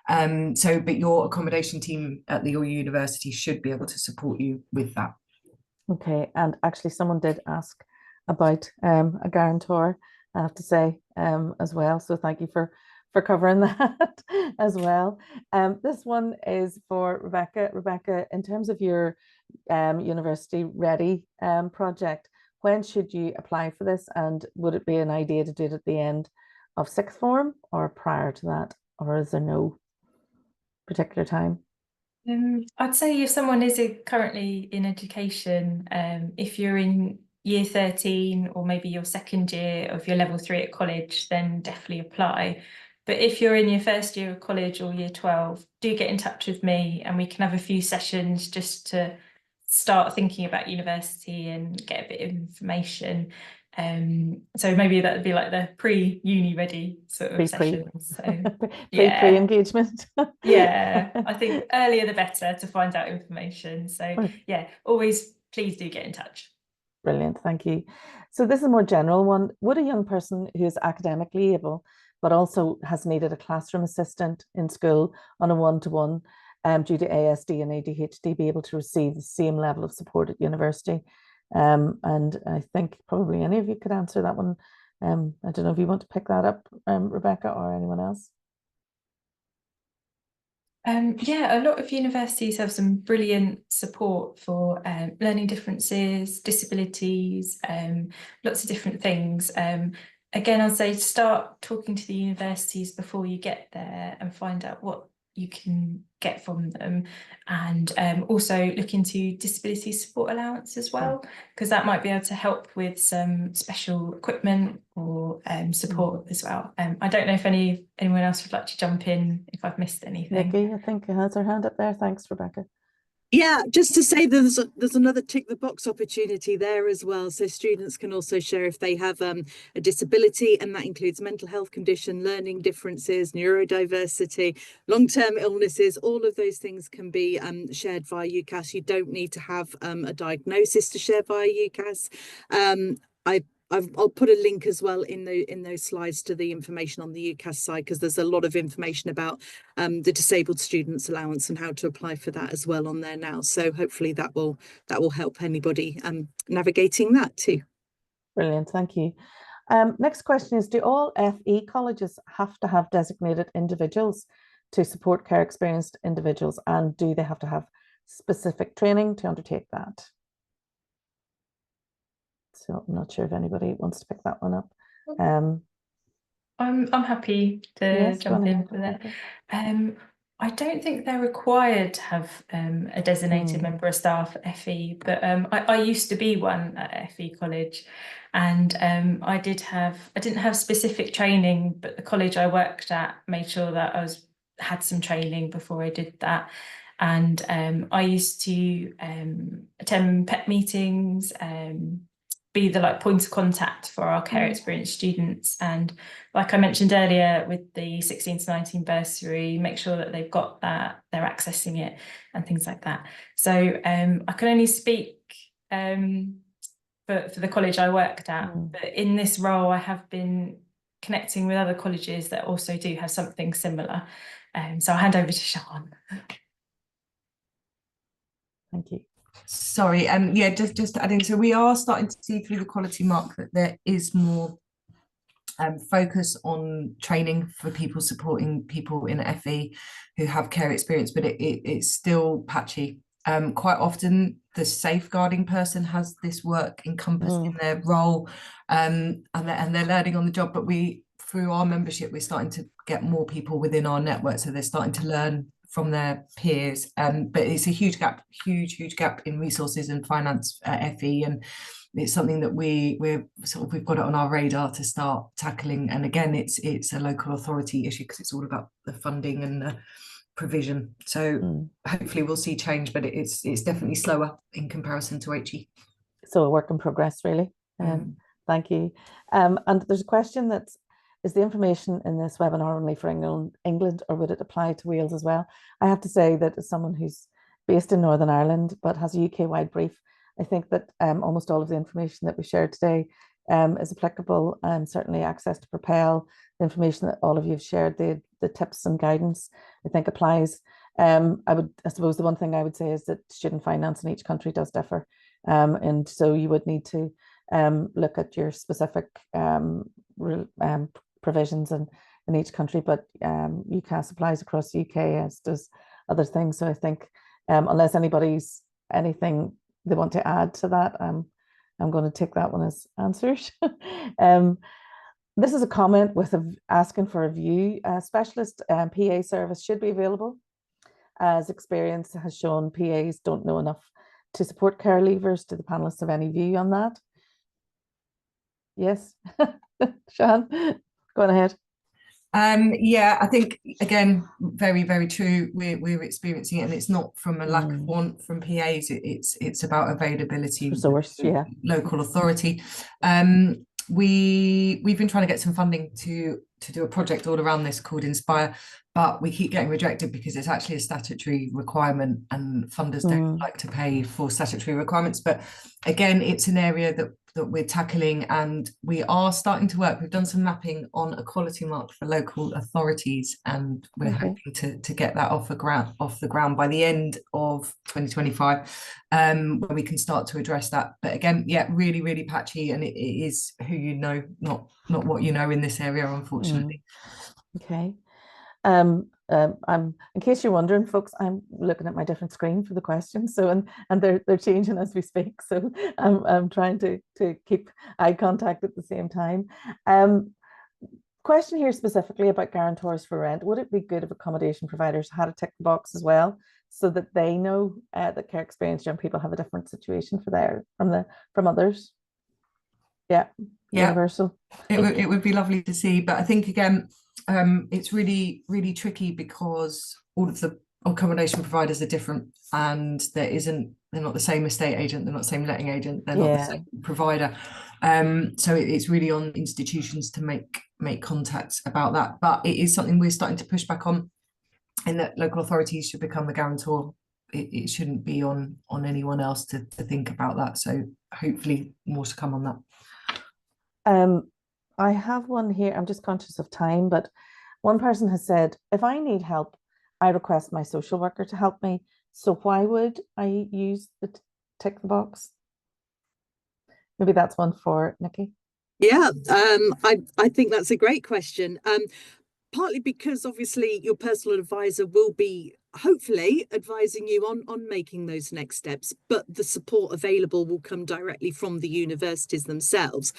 But your accommodation team at your university should be able to support you with that. Okay, and actually someone did ask about a guarantor, I have to say, as well. So thank you for covering that as well. This one is for Rebecca. Rebecca, in terms of your University Ready project, when should you apply for this? And would it be an idea to do it at the end of sixth form or prior to that? Or is there no particular time? I'd say if someone is currently in education, if you're in year 13 or maybe your second year of your level 3 at college, then definitely apply. But if you're in your first year of college or year 12, do get in touch with me and we can have a few sessions just to start thinking about university and get a bit of information. So maybe that would be like the pre-uni ready sort of sessions. So pre-engagement. Yeah, I think earlier the better to find out information. So yeah, always please do get in touch. Brilliant, thank you. So this is a more general one. Would a young person who is academically able but also has needed a classroom assistant in school on a one-to-one due to ASD and ADHD be able to receive the same level of support at university? And I think probably any of you could answer that one. I don't know if you want to pick that up, Rebecca, or anyone else. Yeah, a lot of universities have some brilliant support for learning differences, disabilities, lots of different things. Again, I'd say start talking to the universities before you get there and find out what you can get from them, and also look into disability support allowance as well, because that might be able to help with some special equipment or support as well. I don't know if anyone else would like to jump in if I've missed anything. Nikki, I think has her hand up there. Thanks, Rebecca. Yeah, just to say there's another tick the box opportunity there as well. So students can also share if they have a disability, and that includes mental health condition, learning differences, neurodiversity, long-term illnesses. All of those things can be shared via UCAS. You don't need to have a diagnosis to share via UCAS. I'll put a link as well in those slides to the information on the UCAS side, because there's a lot of information about the disabled students allowance and how to apply for that as well on there now. So hopefully that will help anybody navigating that too. Brilliant, thank you. Next question is, do all FE colleges have to have designated individuals to support care experienced individuals, and do they have to have specific training to undertake that? So I'm not sure if anybody wants to pick that one up. I'm happy to jump in for that. I don't think they're required to have a designated member of staff at FE, but I used to be one at FE college, and I didn't have specific training, but the college I worked at made sure that I had some training before I did that. And I used to attend PEP meetings, be the point of contact for our care experienced students, and like I mentioned earlier with the 16 to 19 bursary, make sure that they've got that, they're accessing it and things like that. So I can only speak for the college I worked at, but in this role I have been connecting with other colleges that also do have something similar. So I'll hand over to Sian. Thank you. Sorry, yeah, just to add in, so we are starting to see through the quality mark that there is more focus on training for people supporting people in FE who have care experience, but it's still patchy. Quite often the safeguarding person has this work encompassed in their role, and they're learning on the job, but through our membership we're starting to get more people within our network, so they're starting to learn from their peers. But it's a huge gap in resources and finance at FE, and it's something that we've got it on our radar to start tackling. And again, it's a local authority issue because it's all about the funding and the provision. So hopefully we'll see change, but it's definitely slower in comparison to HE. So a work in progress, really. Thank you. And there's a question that's, is the information in this webinar only for England, or would it apply to Wales as well? I have to say that as someone who's based in Northern Ireland but has a UK-wide brief, I think that almost all of the information that we shared today is applicable. Certainly access to Propel, the information that all of you have shared, the tips and guidance, I think applies. I suppose the one thing I would say is that student finance in each country does differ. And so you would need to look at your specific provisions in each country, but UCAS applies across the UK, as does other things. So I think unless anybody's anything they want to add to that, I'm going to take that one as answers. This is a comment with asking for a view. Specialist PA service should be available, as experience has shown PAs don't know enough to support care leavers. Do the panelists have any view on that? Yes, Sian, go on ahead. Yeah, I think again, very, very true. We're experiencing it, and it's not from a lack of want from PAs. It's about availability, resource, yeah, local authority. We've been trying to get some funding to do a project all around this called Inspire, but we keep getting rejected because it's actually a statutory requirement, and funders don't like to pay for statutory requirements. But again, it's an area that we're tackling, and we are starting to work. We've done some mapping on a quality mark for local authorities, and we're hoping to get that off the ground by the end of 2025, when we can start to address that. But again, yeah, really, really patchy, and it is who you know, not what you know in this area, unfortunately. Okay. I'm, in case you're wondering, folks, I'm looking at my different screen for the questions. So and they're changing as we speak. So I'm trying to keep eye contact at the same time. Question here specifically about guarantors for rent. Would it be good if accommodation providers had a tick the box as well, so that they know that care experienced young people have a different situation from others? Yeah. Universal. It would be lovely to see, but I think again, it's really, really tricky because all of the accommodation providers are different, and they're not the same estate agent, they're not the same letting agent, they're not the same provider. So it's really on institutions to make contacts about that. But it is something we're starting to push back on, in that local authorities should become the guarantor. It shouldn't be on anyone else to think about that. So hopefully more to come on that. I have one here. I'm just conscious of time, but one person has said, if I need help, I request my social worker to help me. So why would I use the tick the box? Maybe that's one for Nikki. Yeah, I think that's a great question. Partly because obviously your personal advisor will be hopefully advising you on making those next steps, but the support available will come directly from the universities themselves.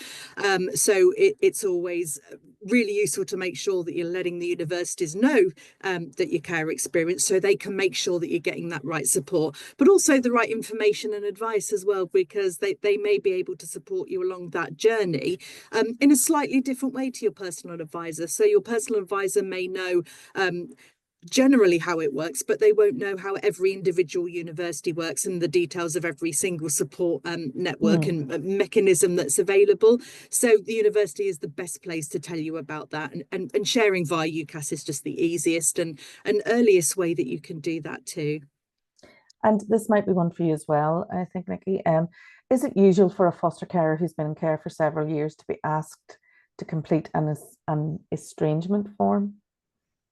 So it's always really useful to make sure that you're letting the universities know that your care experience, so they can make sure that you're getting that right support, but also the right information and advice as well, because they may be able to support you along that journey in a slightly different way to your personal advisor. So your personal advisor may know generally how it works, but they won't know how every individual university works and the details of every single support network and mechanism that's available. So the university is the best place to tell you about that, and sharing via UCAS is just the easiest and earliest way that you can do that too. And this might be one for you as well, I think, Nikki. Is it usual for a foster carer who's been in care for several years to be asked to complete an estrangement form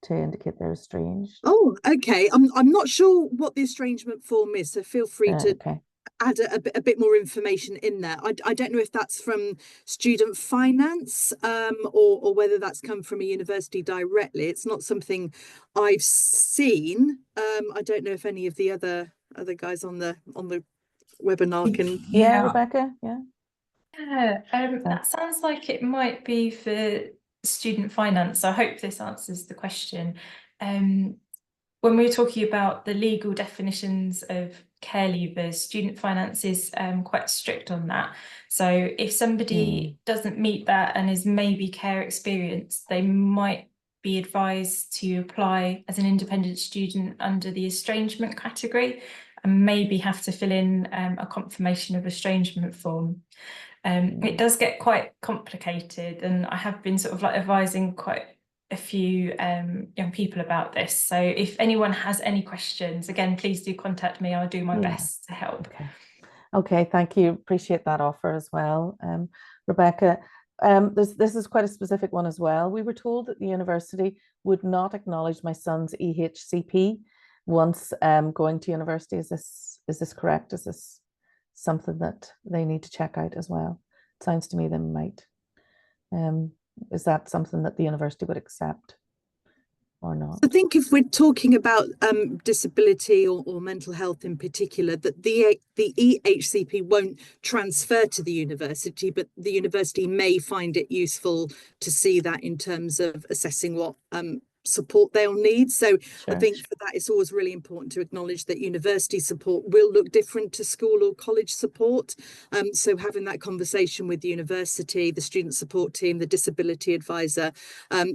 to indicate they're estranged? Oh, okay. I'm not sure what the estrangement form is, so feel free to add a bit more information in there. I don't know if that's from student finance or whether that's come from a university directly. It's not something I've seen. I don't know if any of the other guys on the webinar can. Yeah, Rebecca. That sounds like it might be for student finance. I hope this answers the question. when we were talking about the legal definitions of care leavers, Student Finance is quite strict on that. So if somebody doesn't meet that and is maybe care experienced, they might be advised to apply as an independent student under the estrangement category and maybe have to fill in a confirmation of estrangement form. It does get quite complicated, and I have been sort of like advising quite a few young people about this. So if anyone has any questions, again, please do contact me. I'll do my best to help. Okay, thank you. Appreciate that offer as well. Rebecca, this is quite a specific one as well. We were told that the university would not acknowledge my son's EHCP once going to university. Is this correct? Is this something that they need to check out as well? It sounds to me they might. Is that something that the university would accept or not? I think if we're talking about disability or mental health in particular, that the EHCP won't transfer to the university, but the university may find it useful to see that in terms of assessing what support they'll need. So I think for that it's always really important to acknowledge that university support will look different to school or college support. So having that conversation with the university, the student support team, the disability advisor,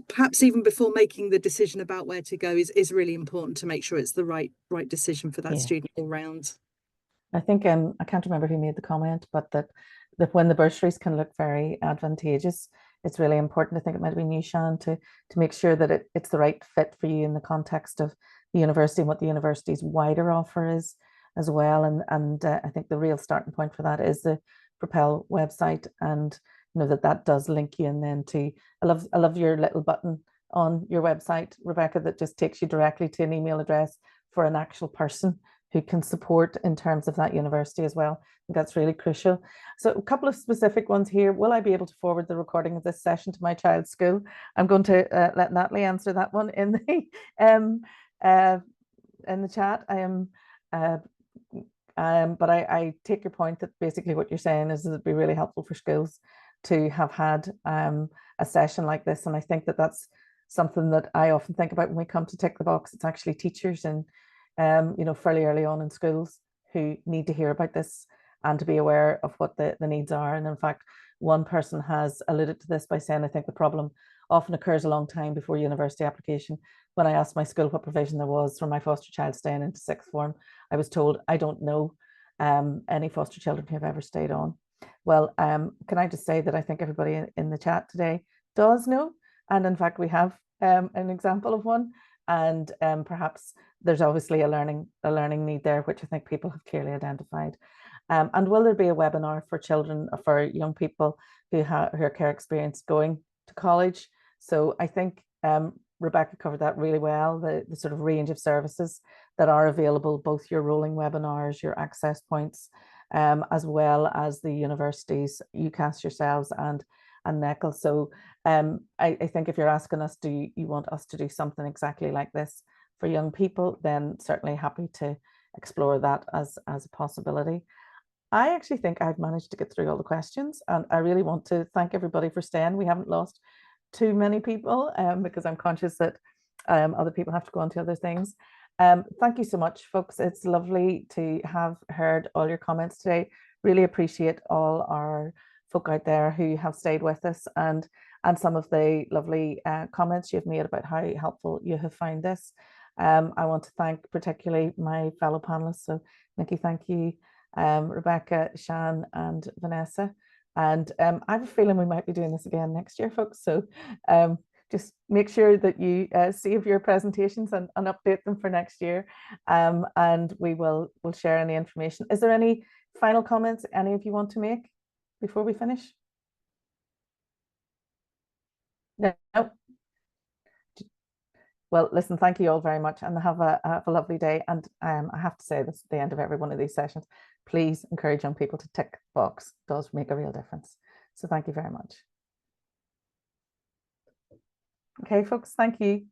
perhaps even before making the decision about where to go is really important to make sure it's the right decision for that student all round. I think I can't remember who made the comment, but that when the bursaries can look very advantageous, it's really important. I think it might have been you, Shan, to make sure that it's the right fit for you in the context of the university and what the university's wider offer is as well. And I think the real starting point for that is the Propel website, and you know that does link you in then to. I love your little button on your website, Rebecca, that just takes you directly to an email address for an actual person who can support in terms of that university as well. I think that's really crucial. So a couple of specific ones here. Will I be able to forward the recording of this session to my child's school? I'm going to let Natalie answer that one in the chat. But I take your point that basically what you're saying is it'd be really helpful for schools to have had a session like this. And I think that that's something that I often think about when we come to tick the box. It's actually teachers and fairly early on in schools who need to hear about this and to be aware of what the needs are. And in fact, one person has alluded to this by saying, I think the problem often occurs a long time before university application. When I asked my school what provision there was for my foster child staying into sixth form, I was told, I don't know any foster children who have ever stayed on. Well, can I just say that I think everybody in the chat today does know. And in fact, we have an example of one. And perhaps there's obviously a learning need there, which I think people have clearly identified. And will there be a webinar for children, for young people who are care experienced going to college? So I think Rebecca covered that really well, the sort of range of services that are available, both your rolling webinars, your access points, as well as the universities, UCAS yourselves and NECL. So I think if you're asking us, do you want us to do something exactly like this for young people, then certainly happy to explore that as a possibility. I actually think I've managed to get through all the questions, and I really want to thank everybody for staying. We haven't lost too many people because I'm conscious that other people have to go on to other things. Thank you so much, folks. It's lovely to have heard all your comments today. Really appreciate all our folk out there who have stayed with us and some of the lovely comments you've made about how helpful you have found this. I want to thank particularly my fellow panelists. So Nikki, thank you, Rebecca, Shan and Vanessa. And I have a feeling we might be doing this again next year, folks. So just make sure that you save your presentations and update them for next year. And we'll share any information. Is there any final comments any of you want to make before we finish? No. Well, listen, thank you all very much and have a lovely day. And I have to say this at the end of every one of these sessions, please encourage young people to tick the box. It does make a real difference. So thank you very much. Okay, folks, thank you.